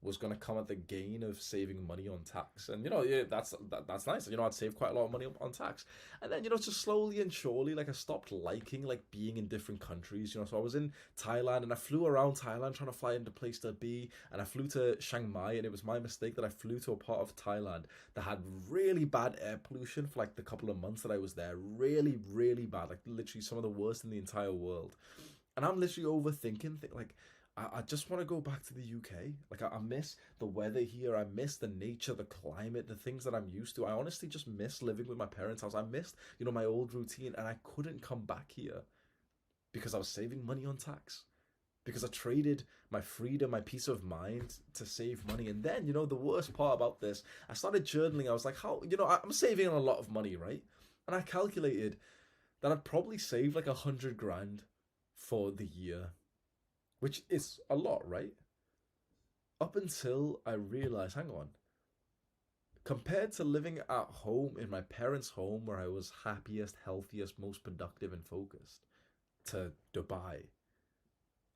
Speaker 1: was going to come at the gain of saving money on tax. And, you know, yeah, that's nice. You know, I'd save quite a lot of money on tax. And then, you know, just slowly and surely, like, I stopped liking, like, being in different countries, you know. So I was in Thailand, and I flew around Thailand trying to fly into place to be, and I flew to Chiang Mai, and it was my mistake that I flew to a part of Thailand that had really bad air pollution for, like, the couple of months that I was there. Really, really bad. Like, literally some of the worst in the entire world. And I'm literally overthinking, like, I just want to go back to the UK. Like, I miss the weather here. I miss the nature, the climate, the things that I'm used to. I honestly just miss living with my parents' house. I missed, you know, my old routine, and I couldn't come back here because I was saving money on tax. because I traded my freedom, my peace of mind to save money. And then, you know, the worst part about this, I started journaling. I was like, how, you know, I'm saving a lot of money, right? And I calculated that I'd probably save like 100 grand for the year, which is a lot, right? Up until I realized, hang on, compared to living at home in my parents' home where I was happiest, healthiest, most productive and focused, to Dubai,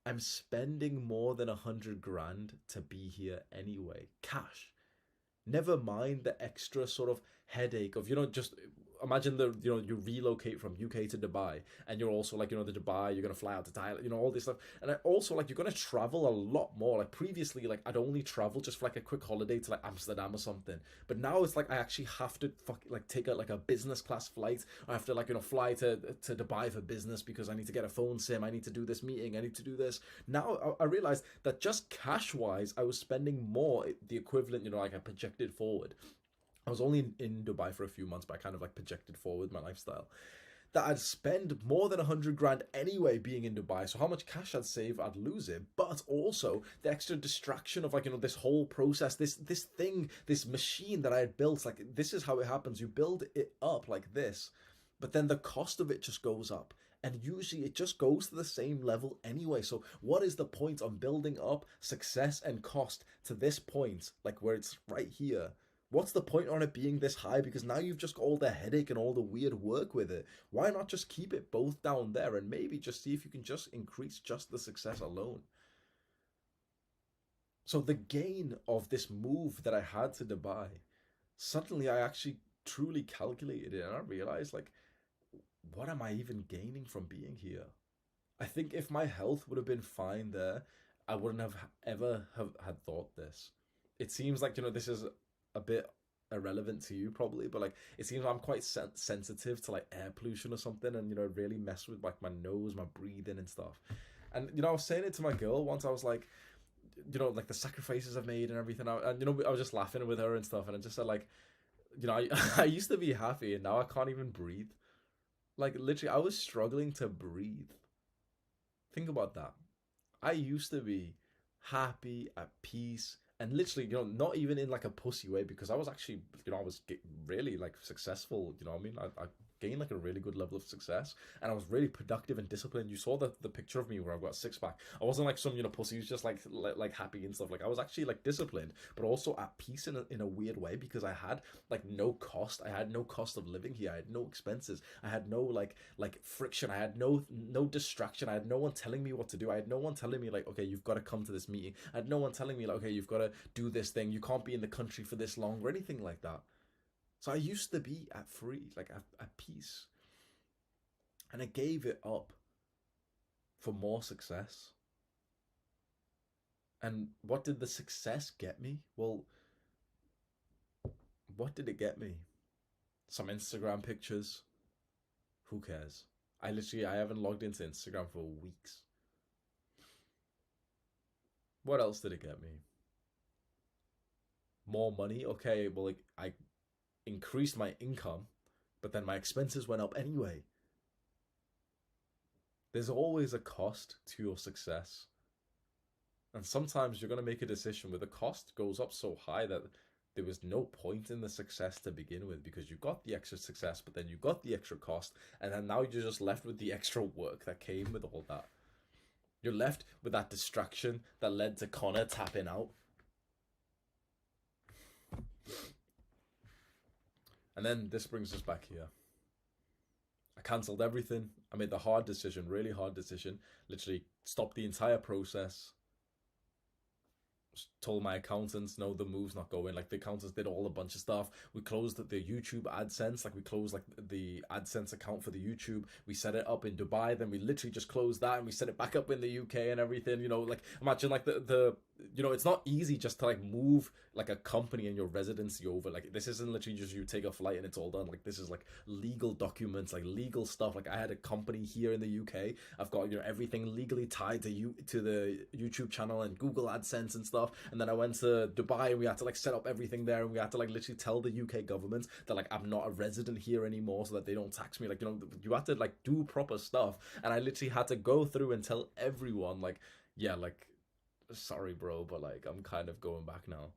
Speaker 1: I'm spending more than 100 grand to be here anyway. Cash. Never mind the extra sort of headache of, you know, just imagine you relocate from UK to Dubai, and you're also like, you know, the Dubai, you're going to fly out to Thailand, you know, all this stuff. And I also, like, you're going to travel a lot more. Like previously, like I'd only travel just for like a quick holiday to like Amsterdam or something. But now it's like I actually have to take a business class flight. I have to, like, you know, fly to Dubai for business because I need to get a phone sim. I need to do this meeting. I need to do this. Now I realized that just cash wise, I was spending more, the equivalent, you know, like I projected forward. I was only in Dubai for a few months, but I kind of like projected forward my lifestyle, that I'd spend more than 100 grand anyway being in Dubai. So how much cash I'd save, I'd lose it. But also the extra distraction of, like, you know, this whole process, this thing, this machine that I had built. Like, this is how it happens. You build it up like this, but then the cost of it just goes up. And usually it just goes to the same level anyway. So what is the point on building up success and cost to this point, like where it's right here? What's the point on it being this high? Because now you've just got all the headache and all the weird work with it. Why not just keep it both down there and maybe just see if you can just increase just the success alone? So the gain of this move that I had to Dubai, suddenly I actually truly calculated it, and I realized, like, what am I even gaining from being here? I think if my health would have been fine there, I wouldn't have ever have had thought this. It seems like, you know, this is a bit irrelevant to you probably, but like it seems I'm quite sensitive to like air pollution or something, and, you know, really mess with like my nose, my breathing and stuff. And, you know, I was saying it to my girl once. I was like, you know, like the sacrifices I've made and everything. And, you know, I was just laughing with her and stuff, and I just said, like, you know, I used to be happy and now I can't even breathe. Like, literally, I was struggling to breathe. Think about that. I used to be happy, at peace, and literally, you know, not even in like a pussy way, because I was actually, you know, I was really like successful, you know what I mean? I gained like a really good level of success, and I was really productive and disciplined. You saw the picture of me where I've got a six pack. I wasn't like some, you know, pussy who's just like happy and stuff. Like, I was actually like disciplined, but also at peace in a weird way, because I had like no cost. I had no cost of living here. I had no expenses. I had no like friction. I had no distraction. I had no one telling me what to do. I had no one telling me like, okay, you've got to come to this meeting. I had no one telling me like, okay, you've got to do this thing. You can't be in the country for this long or anything like that. So I used to be at free, like at peace. And I gave it up for more success. And what did the success get me? Well, what did it get me? Some Instagram pictures. Who cares? I haven't logged into Instagram for weeks. What else did it get me? More money? Okay, well, like, I increased my income, but then my expenses went up anyway. There's always a cost to your success. And sometimes you're going to make a decision where the cost goes up so high that there was no point in the success to begin with, because you got the extra success, but then you got the extra cost, and then now you're just left with the extra work that came with all that. You're left with that distraction that led to Connor tapping out. And then this brings us back here. I cancelled everything. I made the hard decision, really hard decision. Literally stopped the entire process. Told my accountants, no, the move's not going. Like, the accountants did all a bunch of stuff. We closed the YouTube AdSense. Like, we closed like the AdSense account for the YouTube. We set it up in Dubai. Then we literally just closed that, and we set it back up in the UK and everything. You know, like, imagine like the you know, it's not easy just to like move like a company and your residency over. Like, this isn't literally just you take a flight and it's all done. Like, this is like legal documents, like legal stuff. Like, I had a company here in the UK. I've got, you know, everything legally tied to the YouTube channel and Google AdSense and stuff. And then I went to Dubai, and we had to like set up everything there, and we had to like literally tell the UK government that like I'm not a resident here anymore, so that they don't tax me. Like, you know, you had to like do proper stuff, and I literally had to go through and tell everyone like, yeah, like, sorry, bro, but like, I'm kind of going back now.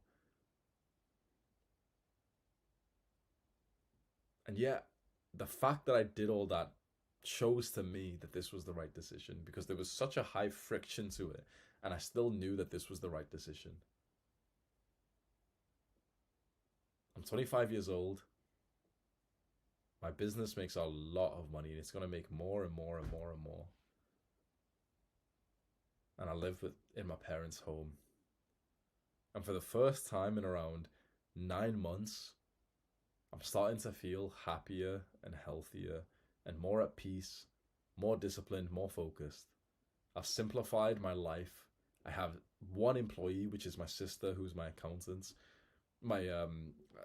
Speaker 1: And yeah, the fact that I did all that shows to me that this was the right decision because there was such a high friction to it, and I still knew that this was the right decision. I'm 25 years old. My business makes a lot of money, and it's going to make more and more and more and more. And I live in my parents' home. And for the first time in around 9 months, I'm starting to feel happier and healthier and more at peace, more disciplined, more focused. I've simplified my life. I have one employee, which is my sister, who's my accountant, my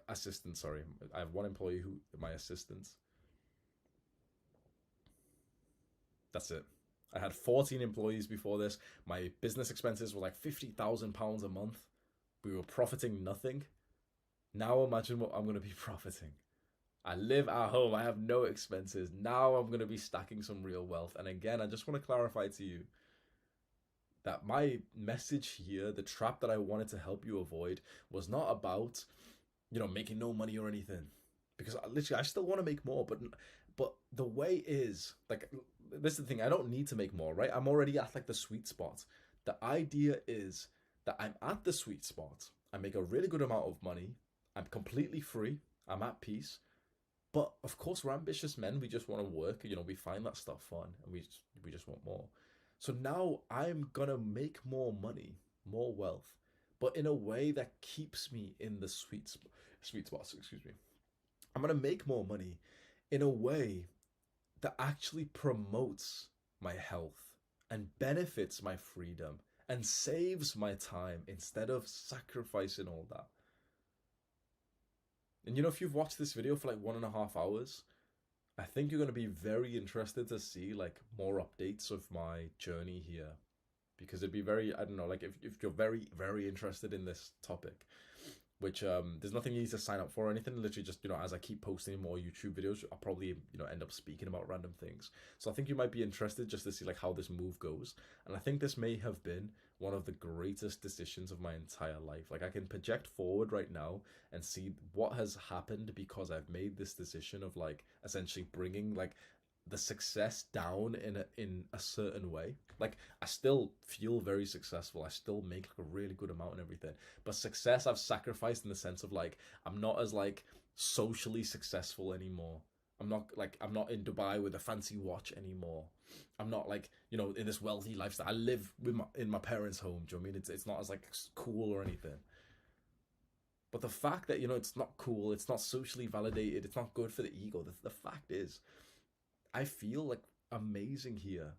Speaker 1: assistant. Sorry, I have one employee who my assistant. That's it. I had 14 employees before this. My business expenses were like £50,000 a month. We were profiting nothing. Now imagine what I'm going to be profiting. I live at home. I have no expenses. Now I'm going to be stacking some real wealth. And again, I just want to clarify to you that my message here, the trap that I wanted to help you avoid, was not about, making no money or anything. Because I still want to make more, but the way is, like, this is the thing, I don't need to make more, right? I'm already at, like, the sweet spot. The idea is that I'm at the sweet spot. I make a really good amount of money. I'm completely free. I'm at peace. But, of course, we're ambitious men. We just want to work. We find that stuff fun, and we just want more. So now I'm going to make more money, more wealth, but in a way that keeps me in the sweet spots, excuse me. I'm going to make more money in a way that actually promotes my health and benefits my freedom and saves my time instead of sacrificing all that. And if you've watched this video for like 1.5 hours, I think you're going to be very interested to see like more updates of my journey here, because it'd be very, I don't know, like if you're very, very interested in this topic, which there's nothing you need to sign up for or anything. Literally just, as I keep posting more YouTube videos, I'll probably, end up speaking about random things. So I think you might be interested just to see like how this move goes. And I think this may have been one of the greatest decisions of my entire life. Like, I can project forward right now and see what has happened because I've made this decision of like essentially bringing like the success down in a certain way. Like, I still feel very successful. I still make like a really good amount and everything. But success I've sacrificed in the sense of like I'm not as like socially successful anymore. I'm not in Dubai with a fancy watch anymore. I'm not like, in this wealthy lifestyle. I live in my parents' home. Do you know what I mean? It's not as like cool or anything. But the fact that, it's not cool, it's not socially validated, it's not good for the ego. The fact is, I feel like amazing here.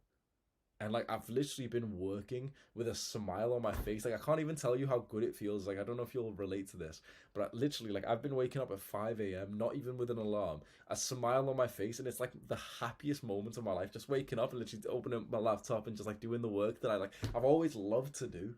Speaker 1: And like I've literally been working with a smile on my face. Like, I can't even tell you how good it feels. Like, I don't know if you'll relate to this, but literally, like, I've been waking up at 5 a.m, not even with an alarm, a smile on my face, and it's like the happiest moments of my life. Just waking up and literally opening my laptop and just like doing the work that I've always loved to do.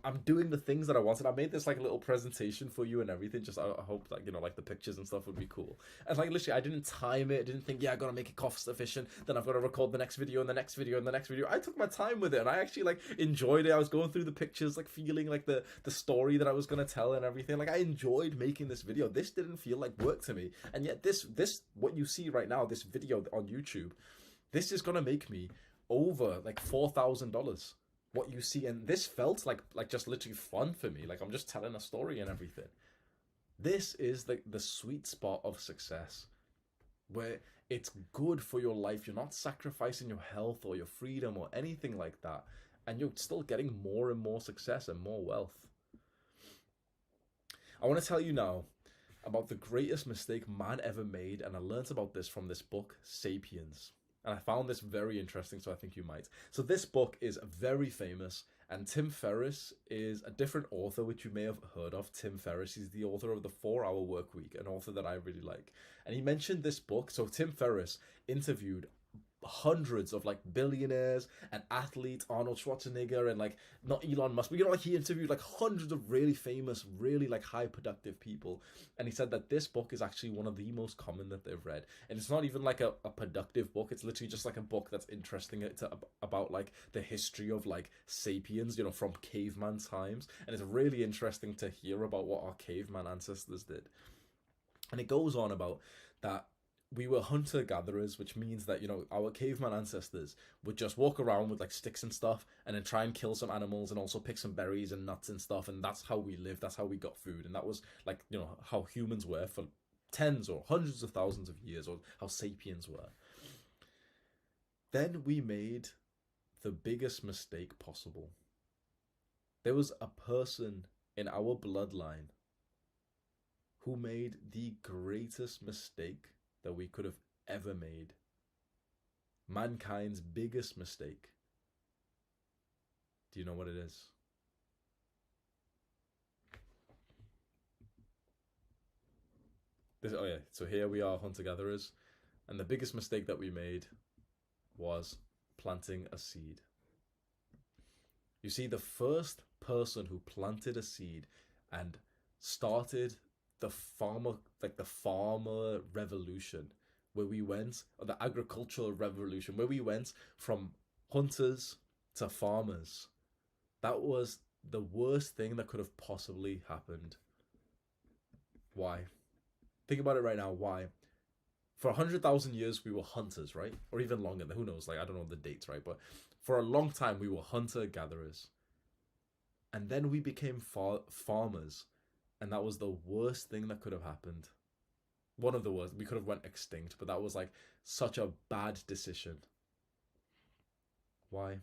Speaker 1: I'm doing the things that I wanted. I made this like a little presentation for you and everything. Just I hope that like the pictures and stuff would be cool. And like literally, I didn't time it. I didn't think, yeah, I gotta make it cost efficient. Then I've got to record the next video and the next video and the next video. I took my time with it, and I actually like enjoyed it. I was going through the pictures, like feeling like the story that I was gonna tell and everything. Like, I enjoyed making this video. This didn't feel like work to me, and yet this what you see right now, this video on YouTube, this is gonna make me over like $4,000. What you see, and this felt like just literally fun for me. Like, I'm just telling a story and everything. This is the sweet spot of success, where it's good for your life. You're not sacrificing your health or your freedom or anything like that, and you're still getting more and more success and more wealth. I want to tell you now about the greatest mistake man ever made, and I learned about this from this book, Sapiens. And I found this very interesting, so I think you might. So this book is very famous, and Tim Ferriss is a different author, which you may have heard of. Tim Ferriss, he's the author of The 4-Hour Workweek, an author that I really like. And he mentioned this book. So Tim Ferriss interviewed hundreds of like billionaires and athletes, Arnold Schwarzenegger and like not Elon Musk, but like he interviewed like hundreds of really famous, really like high productive people, and he said that this book is actually one of the most common that they've read, and it's not even like a productive book. It's literally just like a book that's interesting about like the history of like sapiens, from caveman times, and it's really interesting to hear about what our caveman ancestors did. And it goes on about that we were hunter-gatherers, which means that, our caveman ancestors would just walk around with like sticks and stuff and then try and kill some animals and also pick some berries and nuts and stuff. And that's how we lived. That's how we got food. And that was like, how humans were for tens or hundreds of thousands of years, or how sapiens were. Then we made the biggest mistake possible. There was a person in our bloodline who made the greatest mistake that we could have ever made. Mankind's biggest mistake. Do you know what it is? So here we are, hunter-gatherers, and the biggest mistake that we made was planting a seed. You see, the first person who planted a seed and started the farmer revolution, where we went, or the agricultural revolution, where we went from hunters to farmers. That was the worst thing that could have possibly happened. Why? Think about it right now. Why? For 100,000 years we were hunters, right? Or even longer. Who knows? Like, I don't know the dates, right? But for a long time we were hunter-gatherers. And then we became farmers. And that was the worst thing that could have happened. One of the worst. We could have went extinct, but that was like such a bad decision. Why?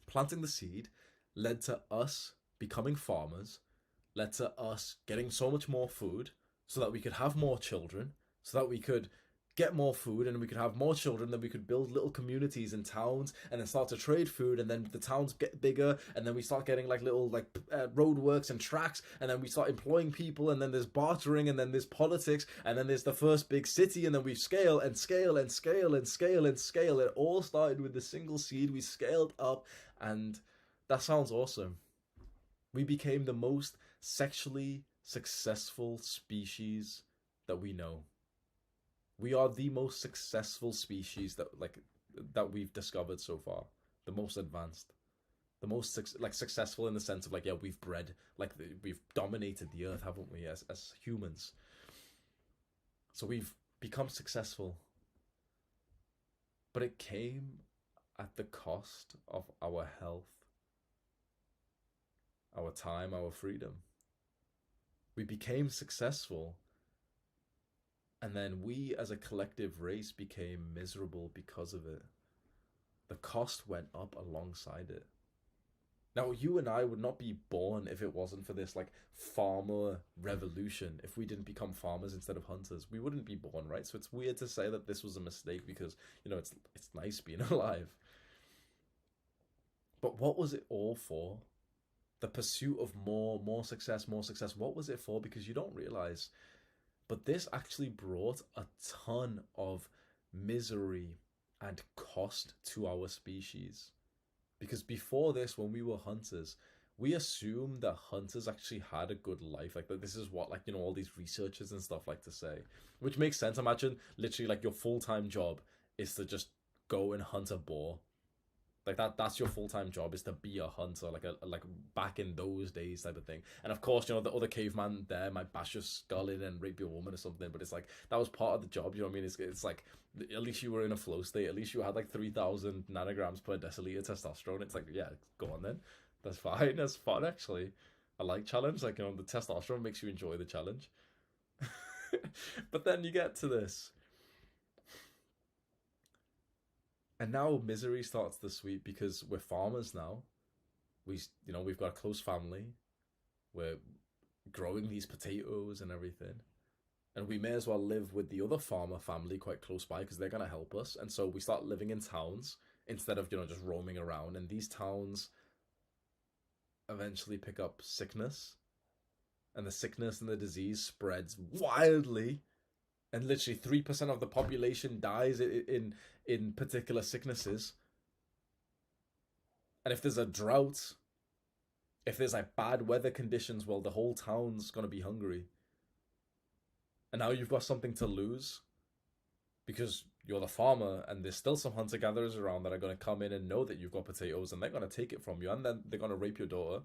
Speaker 1: Planting the seed led to us becoming farmers, led to us getting so much more food so that we could have more children, so that we could get more food and we could have more children, then we could build little communities and towns and then start to trade food, and then the towns get bigger, and then we start getting like little roadworks and tracks, and then we start employing people, and then there's bartering, and then there's politics, and then there's the first big city, and then we scale and scale and scale and scale and scale. It all started with the single seed. We scaled up, and that sounds awesome. We became the most sexually successful species that we know. We are the most successful species that we've discovered so far. The most advanced, the most successful in the sense of we've bred, we've dominated the earth, haven't we, as humans? So we've become successful, but it came at the cost of our health, our time, our freedom. We became successful, and then we as a collective race became miserable because of it. The cost went up alongside it. Now, you and I would not be born if it wasn't for this farmer revolution. If we didn't become farmers instead of hunters, we wouldn't be born, right? So it's weird to say that this was a mistake, because it's nice being alive. But what was it all for? The pursuit of more success, more success. What was it for? Because you don't realize, but this actually brought a ton of misery and cost to our species. Because before this, when we were hunters, we assumed that hunters actually had a good life. That this is what all these researchers and stuff like to say, which makes sense. Imagine literally your full-time job is to just go and hunt a boar. That's your full-time job, is to be a hunter, like back in those days type of thing. And of course, the other caveman there might bash your skull in and rape your woman or something, but it's that was part of the job, you know what I mean? It's at least you were in a flow state, at least you had 3,000 nanograms per deciliter testosterone. It's yeah, go on then. That's fine, that's fun actually. I like challenge, the testosterone makes you enjoy the challenge. But then you get to this. And now misery starts to sweep, because we're farmers now. We've got a close family. We're growing these potatoes and everything. And we may as well live with the other farmer family quite close by, because they're going to help us. And so we start living in towns instead of, just roaming around. And these towns eventually pick up sickness. And the sickness and the disease spreads wildly. and literally 3% of the population dies in particular sicknesses. And if there's a drought, if there's like bad weather conditions, well, the whole town's gonna be hungry. And now you've got something to lose because you're the farmer, and there's still some hunter-gatherers around that are gonna come in and know that you've got potatoes, and they're gonna take it from you, and then they're gonna rape your daughter.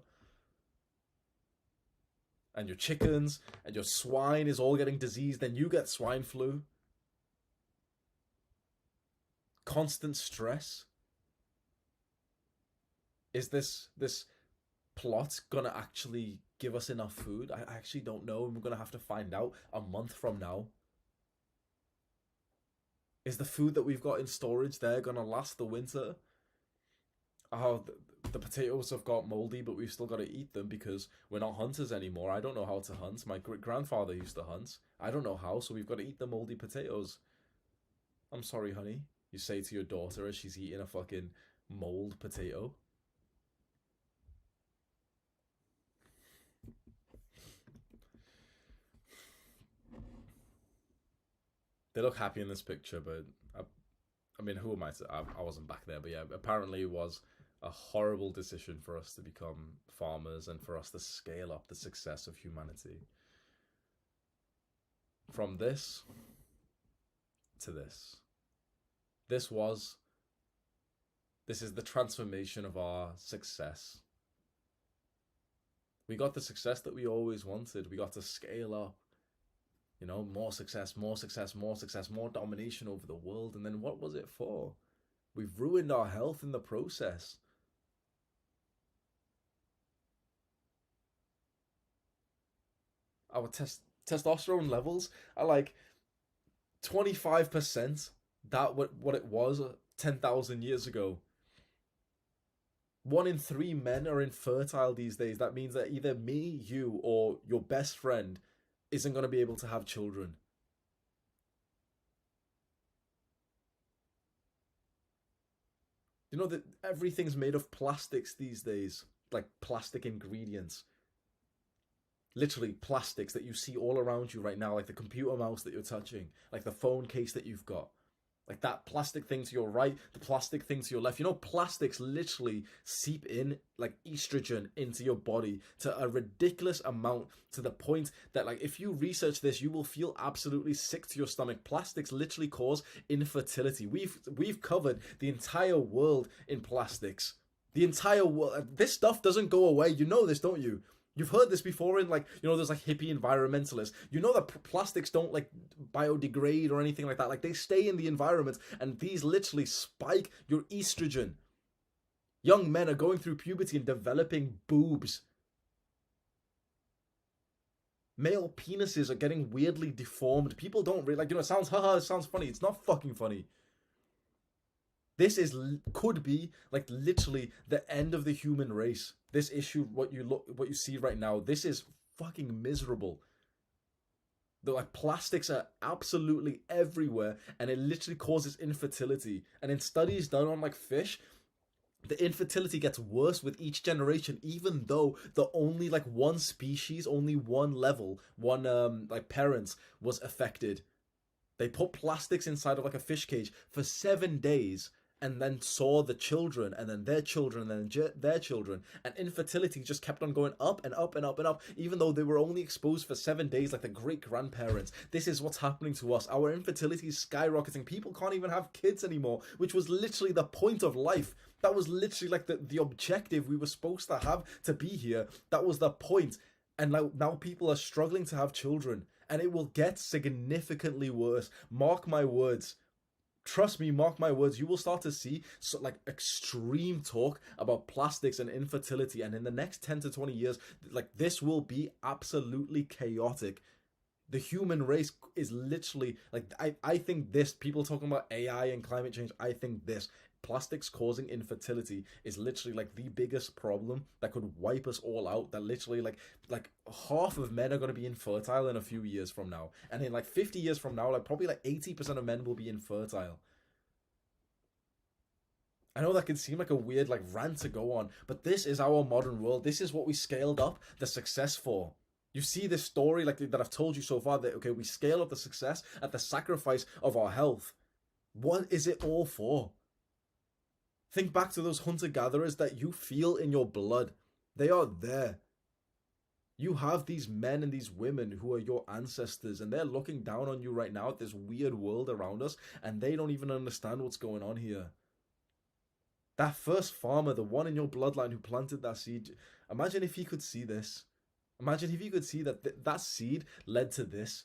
Speaker 1: And your chickens and your swine is all getting diseased, then you get swine flu. Constant stress. Is this plot gonna actually give us enough food? I actually don't know, and we're gonna have to find out a month from now. Is the food that we've got in storage there gonna last the winter? Oh, the potatoes have got moldy, but we've still got to eat them because we're not hunters anymore. I don't know how to hunt. My great-grandfather used to hunt. I don't know how, so we've got to eat the moldy potatoes. I'm sorry, honey, you say to your daughter as she's eating a fucking mold potato. They look happy in this picture, but I mean, who am I to... I wasn't back there, but yeah, apparently it was a horrible decision for us to become farmers and for us to scale up the success of humanity. From this to this. This is the transformation of our success. We got the success that we always wanted. We got to scale up. You know, more success, more success, more success, more domination over the world. And then what was it for? We've ruined our health in the process. Our testosterone levels are like 25% that what it was 10,000 years ago. 1 in 3 men are infertile these days. That means that either me, you, or your best friend isn't going to be able to have children. You know that everything's made of plastics these days, like plastic ingredients. Literally plastics that you see all around you right now, like the computer mouse that you're touching, like the phone case that you've got. Like that plastic thing to your right, the plastic thing to your left. You know, plastics literally seep in like estrogen into your body to a ridiculous amount, to the point that like if you research this, you will feel absolutely sick to your stomach. Plastics literally cause infertility. We've covered the entire world in plastics. The entire world. This stuff doesn't go away. You know this, don't you? You've heard this before in like, you know, there's like hippie environmentalists. You know that plastics don't like biodegrade or anything like that. Like they stay in the environment, and these literally spike your estrogen. Young men are going through puberty and developing boobs. Male penises are getting weirdly deformed. People don't really, like, you know, it sounds, haha, it sounds funny. It's not fucking funny. This could be like literally the end of the human race. This issue, what you see right now, this is fucking miserable. The like plastics are absolutely everywhere, and it literally causes infertility. And in studies done on like fish, the infertility gets worse with each generation, even though the only like one species, only one level, one like parents was affected. They put plastics inside of like a fish cage for 7 days, and then saw the children, and then their children, and then their children, and infertility just kept on going up and up and up and up, even though they were only exposed for 7 days like the great-grandparents. This is what's happening to us. Our infertility is skyrocketing. People can't even have kids anymore, which was literally the point of life. That was literally like the objective we were supposed to have to be here. That was the point. And now people are struggling to have children, and it will get significantly worse. Mark my words. Trust me, mark my words, you will start to see like extreme talk about plastics and infertility, and in the next 10 to 20 years, like this will be absolutely chaotic. The human race is literally like, I think this, people talking about AI and climate change, I think this plastics causing infertility is literally like the biggest problem that could wipe us all out. That literally like half of men are going to be infertile in a few years from now, and in like 50 years from now, like probably like 80% of men will be infertile. I know that can seem like a weird like rant to go on, but this is our modern world. This is what we scaled up the success for. You see this story like that I've told you so far that, okay, we scale up the success at the sacrifice of our health. What is it all for? Think back to those hunter-gatherers that you feel in your blood. They are there. You have these men and these women who are your ancestors, and they're looking down on you right now at this weird world around us, and they don't even understand what's going on here. That first farmer, the one in your bloodline who planted that seed, imagine if he could see this. Imagine if you could see that that seed led to this.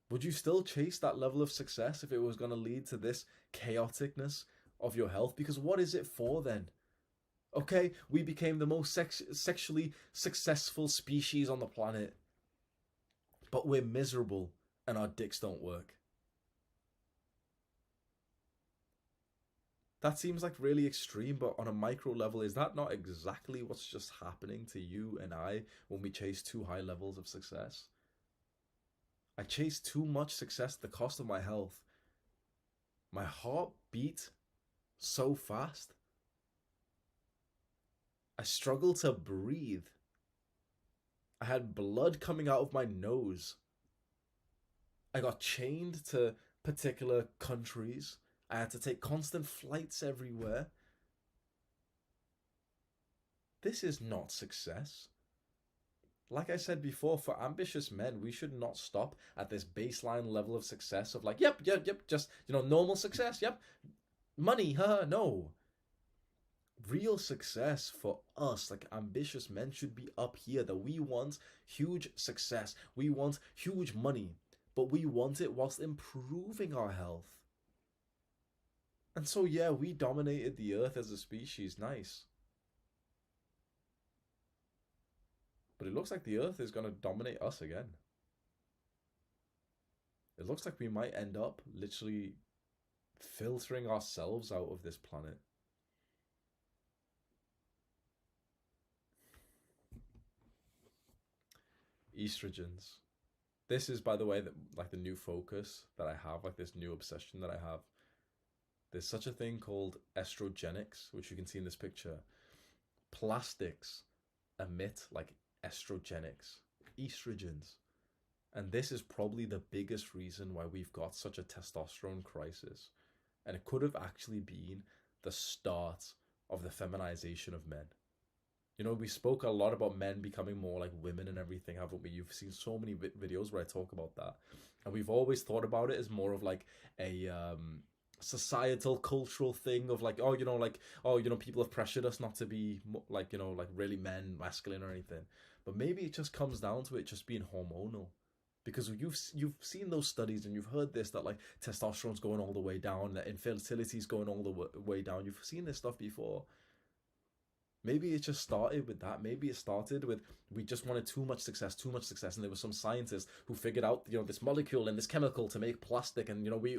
Speaker 1: Would you still chase that level of success if it was going to lead to this chaoticness of your health? Because what is it for then? Okay, we became the most sexually successful species on the planet, but we're miserable and our dicks don't work. That seems like really extreme, but on a micro level, is that not exactly what's just happening to you and I when we chase too high levels of success? I chase too much success at the cost of my health. My heart beat so fast. I struggled to breathe. I had blood coming out of my nose. I got chained to particular countries. I had to take constant flights everywhere. This is not success. Like I said before, for ambitious men, we should not stop at this baseline level of success of like, yep, just, normal success, yep. Money, haha, no. Real success for us, like ambitious men, should be up here, that we want huge success. We want huge money, but we want it whilst improving our health. And so, yeah, we dominated the earth as a species, nice. But it looks like the earth is going to dominate us again. It looks like we might end up literally filtering ourselves out of this planet. Estrogens. This is, by the way, the new focus that I have, like this new obsession that I have. There's such a thing called estrogenics, which you can see in this picture. Plastics emit like estrogenics, estrogens. And this is probably the biggest reason why we've got such a testosterone crisis. And it could have actually been the start of the feminization of men. We spoke a lot about men becoming more like women and everything, haven't we? You've seen so many videos where I talk about that. And we've always thought about it as more of like a societal, cultural thing of like, people have pressured us not to be like, like really men, masculine or anything. But maybe it just comes down to it just being hormonal. Because you've seen those studies and you've heard this, that like testosterone's going all the way down, that infertility's going all the way down. You've seen this stuff before. Maybe it just started with that. Maybe it started with we just wanted too much success, and there were some scientists who figured out, this molecule and this chemical to make plastic, and we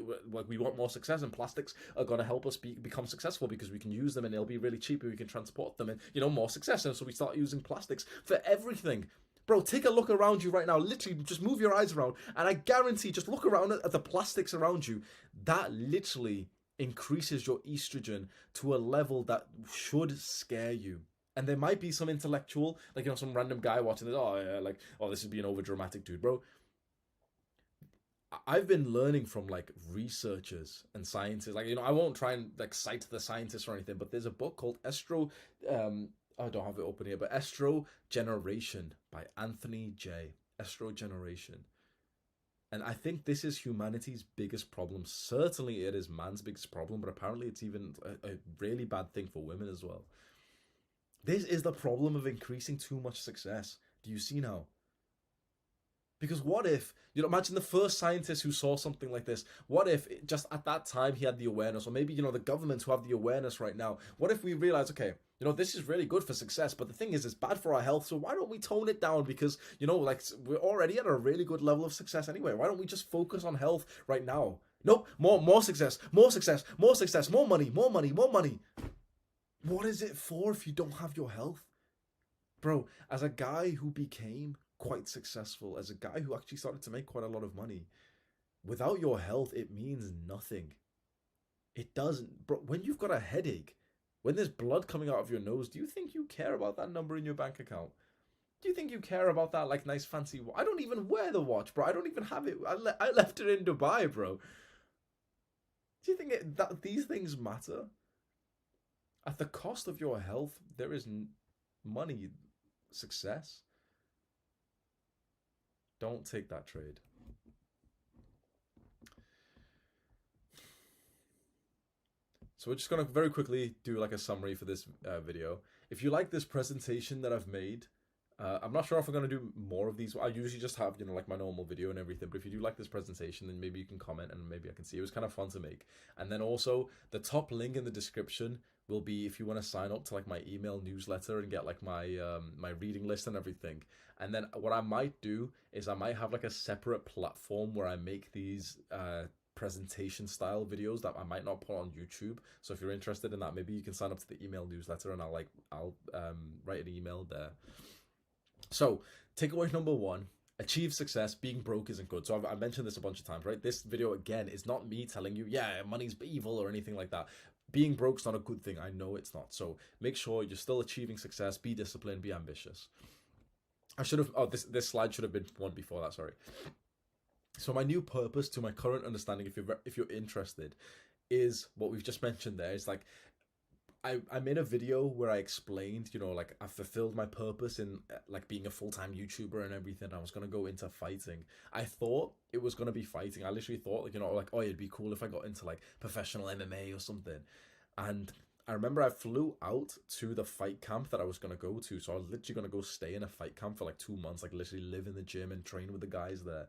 Speaker 1: want more success, and plastics are going to help us become successful because we can use them and they'll be really cheap and we can transport them, and more success, and so we start using plastics for everything. Bro, take a look around you right now. Literally, just move your eyes around, and I guarantee, just look around at the plastics around you. That literally increases your estrogen to a level that should scare you. And there might be some intellectual, some random guy watching this, this is being over dramatic, dude, bro. I've been learning from researchers and scientists. I won't try and cite the scientists or anything, but there's a book called I don't have it open here, but Estrogeneration by Anthony J. Estrogeneration. And I think this is humanity's biggest problem. Certainly it is man's biggest problem, but apparently it's even a really bad thing for women as well. This is the problem of increasing too much success. Do you see now? Because what if, imagine the first scientist who saw something like this. What if just at that time he had the awareness, or maybe, the governments who have the awareness right now. What if we realize, okay, this is really good for success, but the thing is, it's bad for our health, so why don't we tone it down? Because, we're already at a really good level of success anyway. Why don't we just focus on health right now? Nope, more success, more money. What is it for if you don't have your health? Bro, as a guy who became quite successful, as a guy who actually started to make quite a lot of money, without your health, it means nothing. It doesn't. Bro, when you've got a headache, When there's blood coming out of your nose, do you think you care about that number in your bank account? Do you think you care about that like nice fancy watch? I don't even wear the watch, bro. I don't even have it. I left it in Dubai, bro. Do you think that these things matter? At the cost of your health, there is money, success. Don't take that trade. So we're just going to very quickly do like a summary for this video. If you like this presentation that I've made, I'm not sure if I'm going to do more of these. I usually just have, like my normal video and everything. But if you do like this presentation, then maybe you can comment and maybe I can see. It was kind of fun to make. And then also the top link in the description will be if you want to sign up to like my email newsletter and get like my my reading list and everything. And then what I might do is I might have like a separate platform where I make these presentation style videos that I might not put on YouTube. So if you're interested in that, maybe you can sign up to the email newsletter and I'll write an email there. So takeaway number 1, achieve success. Being broke isn't good. So I've mentioned this a bunch of times, right? This video again is not me telling you, yeah, money's evil or anything like that. Being broke's not a good thing. I know it's not. So make sure you're still achieving success. Be disciplined. Be ambitious. I should have. Oh, this slide should have been one before that. Sorry. So my new purpose, to my current understanding, if you're interested, is what we've just mentioned there. It's like I made a video where I explained, like I fulfilled my purpose in like being a full-time YouTuber and everything. I was gonna go into fighting. I thought it was gonna be fighting. I literally thought like oh, it'd be cool if I got into like professional MMA or something. And I remember I flew out to the fight camp that I was gonna go to. So I was literally gonna go stay in a fight camp for like 2 months, like literally live in the gym and train with the guys there.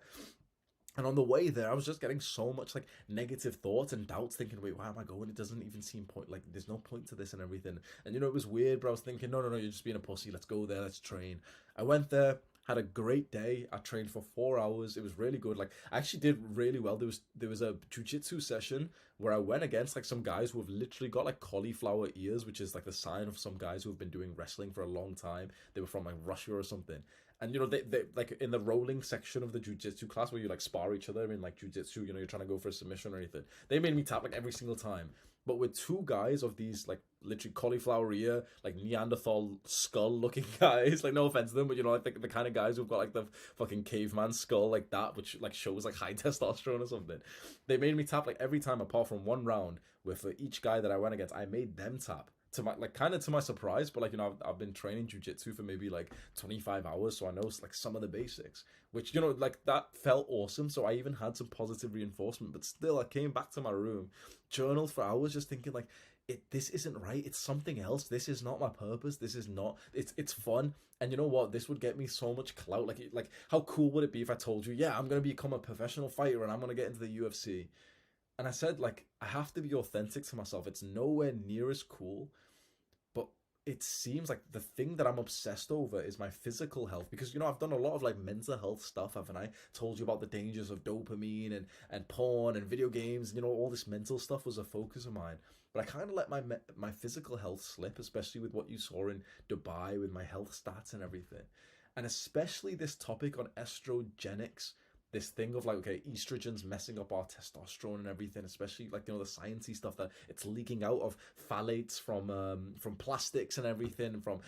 Speaker 1: And on the way there, I was just getting so much like negative thoughts and doubts, thinking, wait, why am I going? It doesn't even seem point, like there's no point to this and everything. And it was weird, but I was thinking, no, you're just being a pussy. Let's go there. Let's train. I went there, had a great day. I trained for 4 hours. It was really good. Like I actually did really well. There was a jiu-jitsu session where I went against like some guys who have literally got like cauliflower ears, which is like the sign of some guys who have been doing wrestling for a long time. They were from like Russia or something. And they like in the rolling section of the jiu-jitsu class where you like spar each other in like jiu-jitsu, you're trying to go for a submission or anything. They made me tap like every single time. But with 2 guys of these like literally cauliflower ear, like Neanderthal skull looking guys, like no offense to them, but like the kind of guys who've got like the fucking caveman skull like that, which like shows like high testosterone or something. They made me tap like every time apart from 1 round where for each guy that I went against, I made them tap. To my like kind of to my surprise, but like I've been training jiu-jitsu for maybe like 25 hours, so I know like some of the basics, which like that felt awesome. So I even had some positive reinforcement, but still I came back to my room, journaled for hours, just thinking like this isn't right. It's something else. This is not my purpose. This is not. It's fun, and you know what? This would get me so much clout. Like how cool would it be if I told you, yeah, I'm gonna become a professional fighter and I'm gonna get into the UFC. And I said, like, I have to be authentic to myself. It's nowhere near as cool. But it seems like the thing that I'm obsessed over is my physical health. Because, I've done a lot of, like, mental health stuff, haven't I? Told you about the dangers of dopamine and porn and video games. And, all this mental stuff was a focus of mine. But I kind of let my physical health slip, especially with what you saw in Dubai with my health stats and everything. And especially this topic on estrogenics, this thing of like, okay, estrogen's messing up our testosterone and everything, especially like the sciencey stuff that it's leaking out of phthalates from plastics and everything, from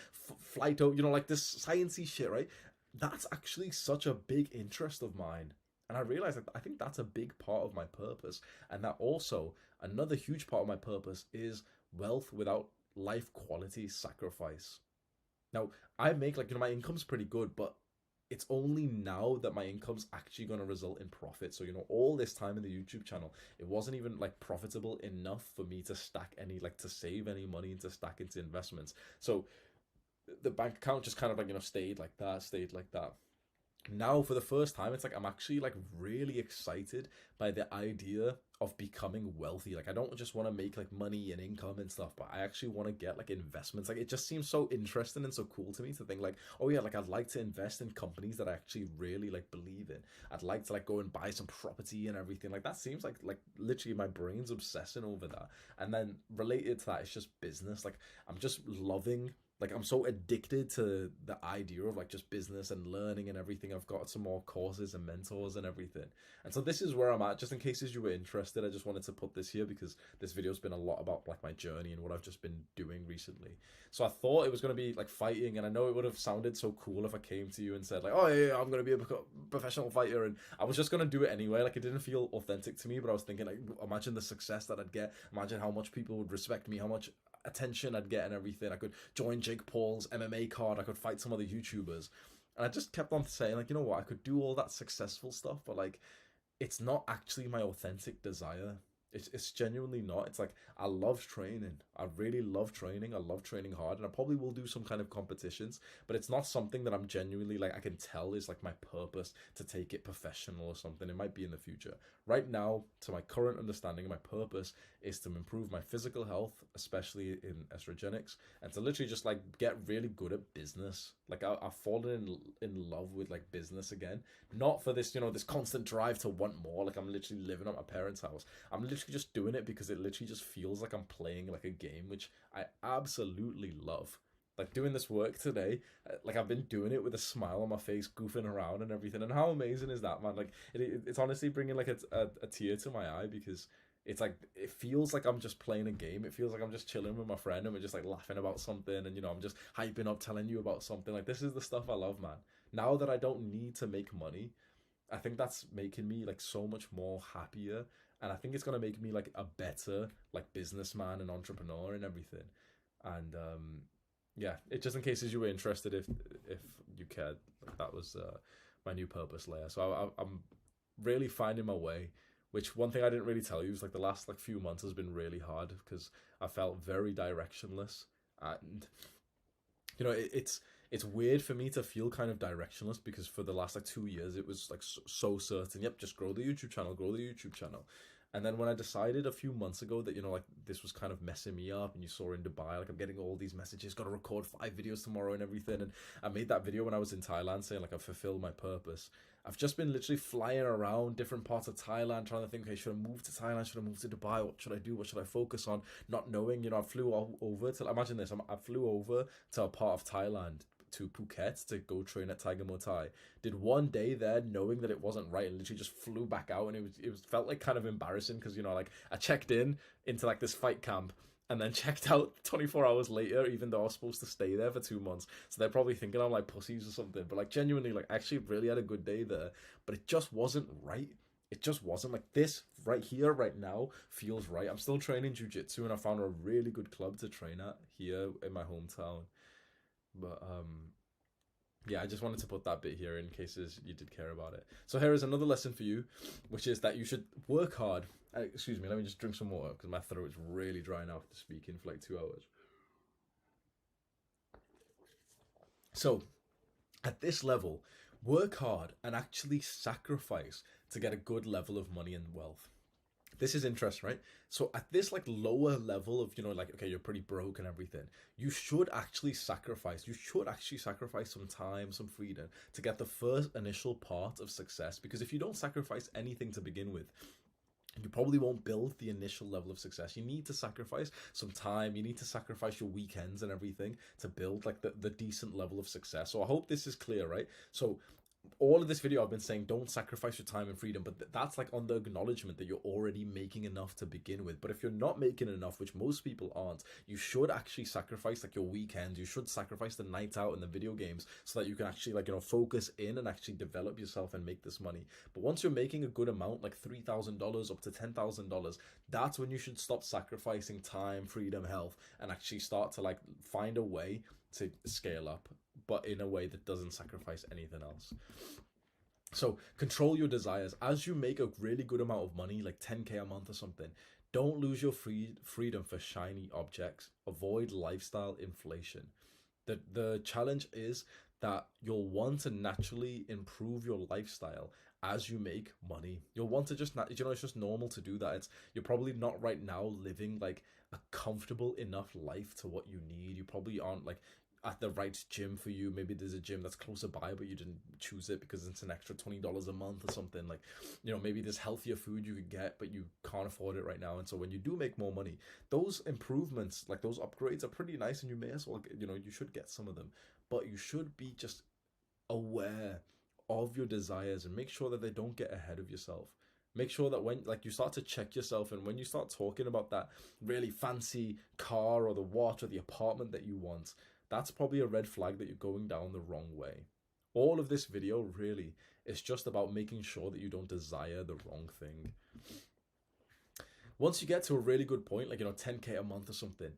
Speaker 1: phyto, like this sciencey shit, right? That's actually such a big interest of mine. And I realized that I think that's a big part of my purpose. And that also another huge part of my purpose is wealth without life quality sacrifice. Now, I make like, my income's pretty good, but it's only now that my income's actually going to result in profit. So, all this time in the YouTube channel, it wasn't even like profitable enough for me to stack any, like to save any money and to stack into investments. So the bank account just kind of like, stayed like that. Now for the first time, it's like I'm actually like really excited by the idea of becoming wealthy. Like I don't just want to make like money and income and stuff, but I actually want to get like investments. Like it just seems so interesting and so cool to me to think like, oh yeah, like I'd like to invest in companies that I actually really like believe in. I'd like to like go and buy some property and everything. Like that seems like literally my brain's obsessing over that. And then related to that, it's just business. Like I'm just loving Like I'm so addicted to the idea of like just business and learning and everything. I've got some more courses and mentors and everything. And so this is where I'm at. Just in case you were interested, I just wanted to put this here because this video's been a lot about like my journey and what I've just been doing recently. So I thought it was going to be like fighting, and I know it would have sounded so cool if I came to you and said like, oh yeah, I'm going to be a professional fighter, and I was just going to do it anyway. Like it didn't feel authentic to me, but I was thinking like, imagine the success that I'd get, imagine how much people would respect me, how much attention I'd get and everything. I could join Jake Paul's MMA card, I could fight some other YouTubers. And I just kept on saying like, you know what, I could do all that successful stuff, but like it's not actually my authentic desire. It's genuinely not. It's like I love training. I really love training. I love training hard, and I probably will do some kind of competitions, but it's not something that I'm genuinely like I can tell is like my purpose to take it professional or something. It might be in the future. Right now, to my current understanding, my purpose is to improve my physical health, especially in estrogenics, and to literally just like get really good at business. Like I've fallen in love with like business again, not for this, you know, this constant drive to want more. Like I'm literally living at my parents' house. I'm literally just doing it because it literally just feels like I'm playing like a game, which I absolutely love. Like doing this work today, like I've been doing it with a smile on my face, goofing around and everything. And how amazing is that, man? Like it's honestly bringing like a tear to my eye, because it's like it feels like I'm just playing a game. It feels like I'm just chilling with my friend and we're just like laughing about something, and you know, I'm just hyping up, telling you about something. Like this is the stuff I love, man. Now that I don't need to make money, I think that's making me like so much more happier, and I think it's gonna make me like a better like businessman and entrepreneur and everything. And yeah, it just in case you were interested, if you cared, like, that was my new purpose layer. So I'm really finding my way. Which one thing I didn't really tell you is like the last like few months has been really hard because I felt very directionless, and you know it's weird for me to feel kind of directionless because for the last like 2 years it was like so certain. Yep, just grow the YouTube channel. And then when I decided a few months ago that, you know, like this was kind of messing me up, and you saw in Dubai, like I'm getting all these messages, got to record 5 videos tomorrow and everything. And I made that video when I was in Thailand saying like I've fulfilled my purpose. I've just been literally flying around different parts of Thailand trying to think, okay, should I move to Thailand? Should I move to Dubai? What should I do? What should I focus on? Not knowing, you know, I flew over to, imagine this, I flew over to a part of Thailand, to Phuket, to go train at Tiger Muay Thai. Did 1 day there knowing that it wasn't right, and literally just flew back out, and it was felt like kind of embarrassing because, you know, like I checked in into like this fight camp and then checked out 24 hours later, even though I was supposed to stay there for 2 months. So they're probably thinking I'm like pussies or something, but like genuinely, like I actually really had a good day there, but it just wasn't right. It just wasn't like this right here, right now feels right. I'm still training jiu-jitsu, and I found a really good club to train at here in my hometown. But yeah, I just wanted to put that bit here in cases you did care about it. So here is another lesson for you, which is that you should work hard. Excuse me, let me just drink some water because my throat is really dry now after speaking for like 2 hours. So at this level, work hard and actually sacrifice to get a good level of money and wealth. This is interest, right? So at this like lower level of, you know, like, okay, you're pretty broke and everything, you should actually sacrifice some time, some freedom to get the first initial part of success. Because if you don't sacrifice anything to begin with, you probably won't build the initial level of success. You need to sacrifice some time. You need to sacrifice your weekends and everything to build like the decent level of success. So I hope this is clear, right? So all of this video I've been saying don't sacrifice your time and freedom, but that's like on the acknowledgement that you're already making enough to begin with. But if you're not making enough, which most people aren't, you should actually sacrifice like your weekends. You should sacrifice the night out and the video games so that you can actually, like, you know, focus in and actually develop yourself and make this money. But once you're making a good amount, like $3,000 up to $10,000, that's when you should stop sacrificing time, freedom, health, and actually start to like find a way to scale up, but in a way that doesn't sacrifice anything else. So control your desires. As you make a really good amount of money, like 10K a month or something, don't lose your freedom for shiny objects. Avoid lifestyle inflation. The challenge is that you'll want to naturally improve your lifestyle as you make money. You'll want to just, you know, it's just normal to do that. You're probably not right now living like a comfortable enough life to what you need. You probably aren't like, at the right gym for you. Maybe there's a gym that's closer by, but you didn't choose it because it's an extra $20 a month or something. Like, maybe there's healthier food you could get, but you can't afford it right now. And so when you do make more money, those improvements, like those upgrades, are pretty nice, and you may as well, you should get some of them. But you should be just aware of your desires and make sure that they don't get ahead of yourself. Make sure that when you start to check yourself, and when you start talking about that really fancy car or the watch or the apartment that you want, that's probably a red flag that you're going down the wrong way. All of this video really is just about making sure that you don't desire the wrong thing. Once you get to a really good point, like 10K a month or something,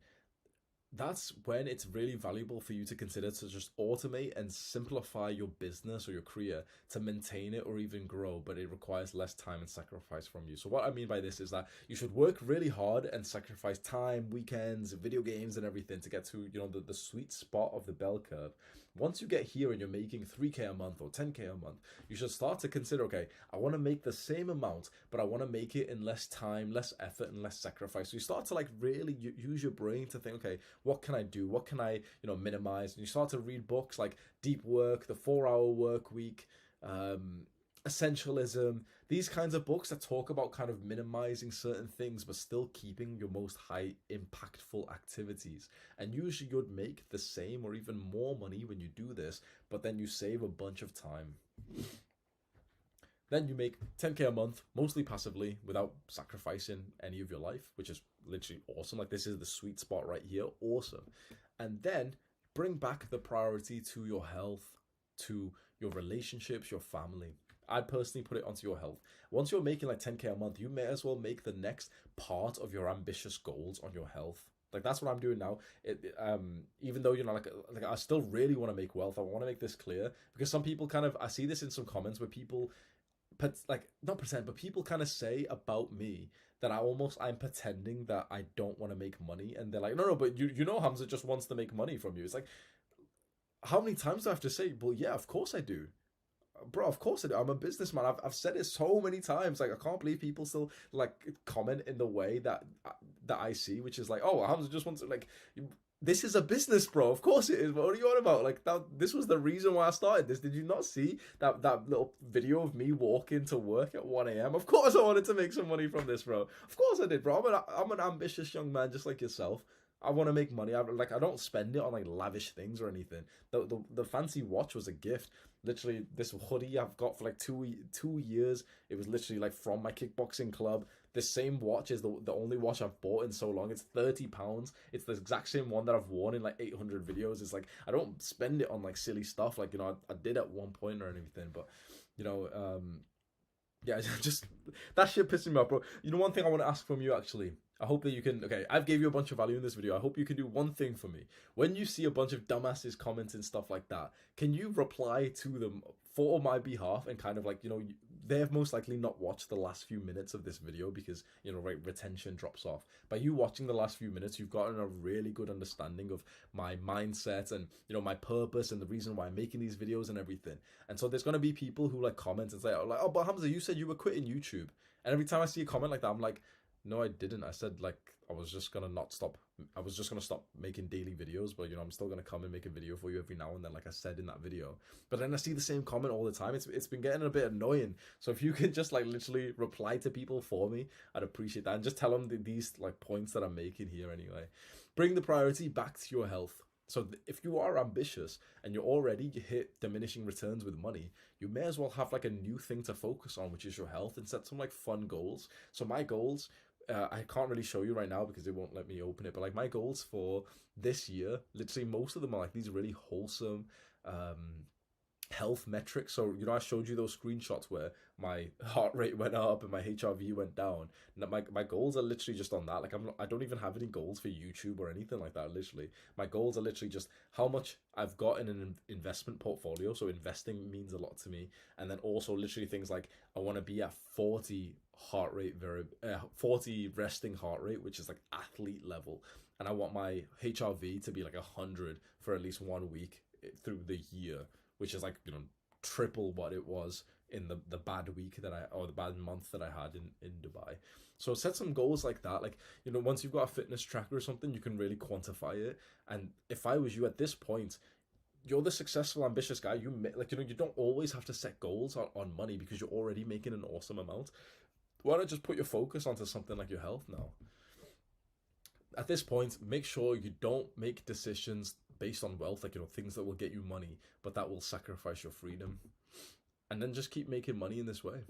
Speaker 1: that's when it's really valuable for you to consider to just automate and simplify your business or your career to maintain it or even grow, but it requires less time and sacrifice from you. So what I mean by this is that you should work really hard and sacrifice time, weekends, video games and everything to get to, the sweet spot of the bell curve. Once you get here and you're making 3K a month or 10K a month, you should start to consider, okay, I want to make the same amount, but I want to make it in less time, less effort, and less sacrifice. So you start to really use your brain to think, okay, what can I do? What can I, minimize? And you start to read books like Deep Work, The 4-Hour Work Week, Essentialism, these kinds of books that talk about kind of minimizing certain things but still keeping your most high impactful activities. And usually you'd make the same or even more money when you do this, but then you save a bunch of time. Then you make 10K a month, mostly passively, without sacrificing any of your life, which is literally awesome. Like, this is the sweet spot right here. Awesome. And then bring back the priority to your health, to your relationships, your family. I personally put it onto your health. Once you're making 10K a month, you may as well make the next part of your ambitious goals on your health. Like, that's what I'm doing now. Even though, I still really want to make wealth. I want to make this clear, because some people I see this in some comments where people, not pretend, but people kind of say about me that I'm pretending that I don't want to make money. And they're like, no, but Hamza just wants to make money from you. It's like, how many times do I have to say, well, yeah, of course I do. Bro, of course I do. I'm a businessman. I've said it so many times. I can't believe people still comment in the way that I see, which is oh, Hamza just wants to this is a business, bro. Of course it is. What are you on about? This was the reason why I started this. Did you not see that little video of me walking to work at 1 a.m.? Of course I wanted to make some money from this, bro. Of course I did, bro. I'm an ambitious young man just like yourself. I want to make money. I don't spend it on lavish things or anything. The fancy watch was a gift. Literally, this hoodie I've got for 2 years. It was literally from my kickboxing club. This same watch is the only watch I've bought in so long. It's £30. It's the exact same one that I've worn in 800 videos. It's I don't spend it on silly stuff. I did at one point or anything, but yeah, just that shit pissing me off, bro. One thing I want to ask from you, actually. I hope that you can, okay, I've gave you a bunch of value in this video. I hope you can do one thing for me. When you see a bunch of dumbasses commenting stuff like that, can you reply to them for my behalf and they have most likely not watched the last few minutes of this video because, retention drops off. By you watching the last few minutes, you've gotten a really good understanding of my mindset and, my purpose and the reason why I'm making these videos and everything. And so there's going to be people who comment and say, oh, but Hamza, you said you were quitting YouTube. And every time I see a comment like that, I'm like, no, I didn't. I said I was just gonna stop making daily videos, but I'm still gonna come and make a video for you every now and then, like I said in that video. But then I see the same comment all the time. It's been getting a bit annoying. So if you can just literally reply to people for me, I'd appreciate that, and just tell them these points that I'm making here anyway. Bring the priority back to your health. So if you are ambitious and you hit diminishing returns with money, you may as well have a new thing to focus on, which is your health, and set some fun goals. So my goals, I can't really show you right now because they won't let me open it, but my goals for this year, literally most of them are these really wholesome health metrics. So I showed you those screenshots where my heart rate went up and my HRV went down. And my goals are literally just on that. I don't even have any goals for YouTube or anything like that. Literally, my goals are literally just how much I've got in an investment portfolio. So investing means a lot to me, and then also literally things I want to be at 40 heart rate, 40 resting heart rate, which is athlete level, and I want my HRV to be 100 for at least 1 week through the year, which is triple what it was in the bad week that or the bad month that I had in Dubai. So set some goals like that. Like, you know, once you've got a fitness tracker or something, you can really quantify it. And if I was you at this point, you're the successful, ambitious guy. Like, you know, you don't always have to set goals on money because you're already making an awesome amount. Why not just put your focus onto something like your health now? At this point, make sure you don't make decisions based on wealth, like, you know, things that will get you money, but that will sacrifice your freedom. And then just keep making money in this way.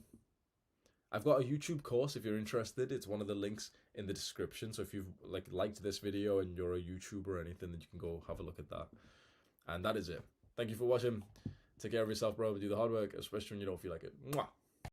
Speaker 1: I've got a YouTube course if you're interested. It's one of the links in the description. So if you've liked this video and you're a YouTuber or anything, then you can go have a look at that. And that is it. Thank you for watching. Take care of yourself, bro. Do the hard work, especially when you don't feel like it. Mwah.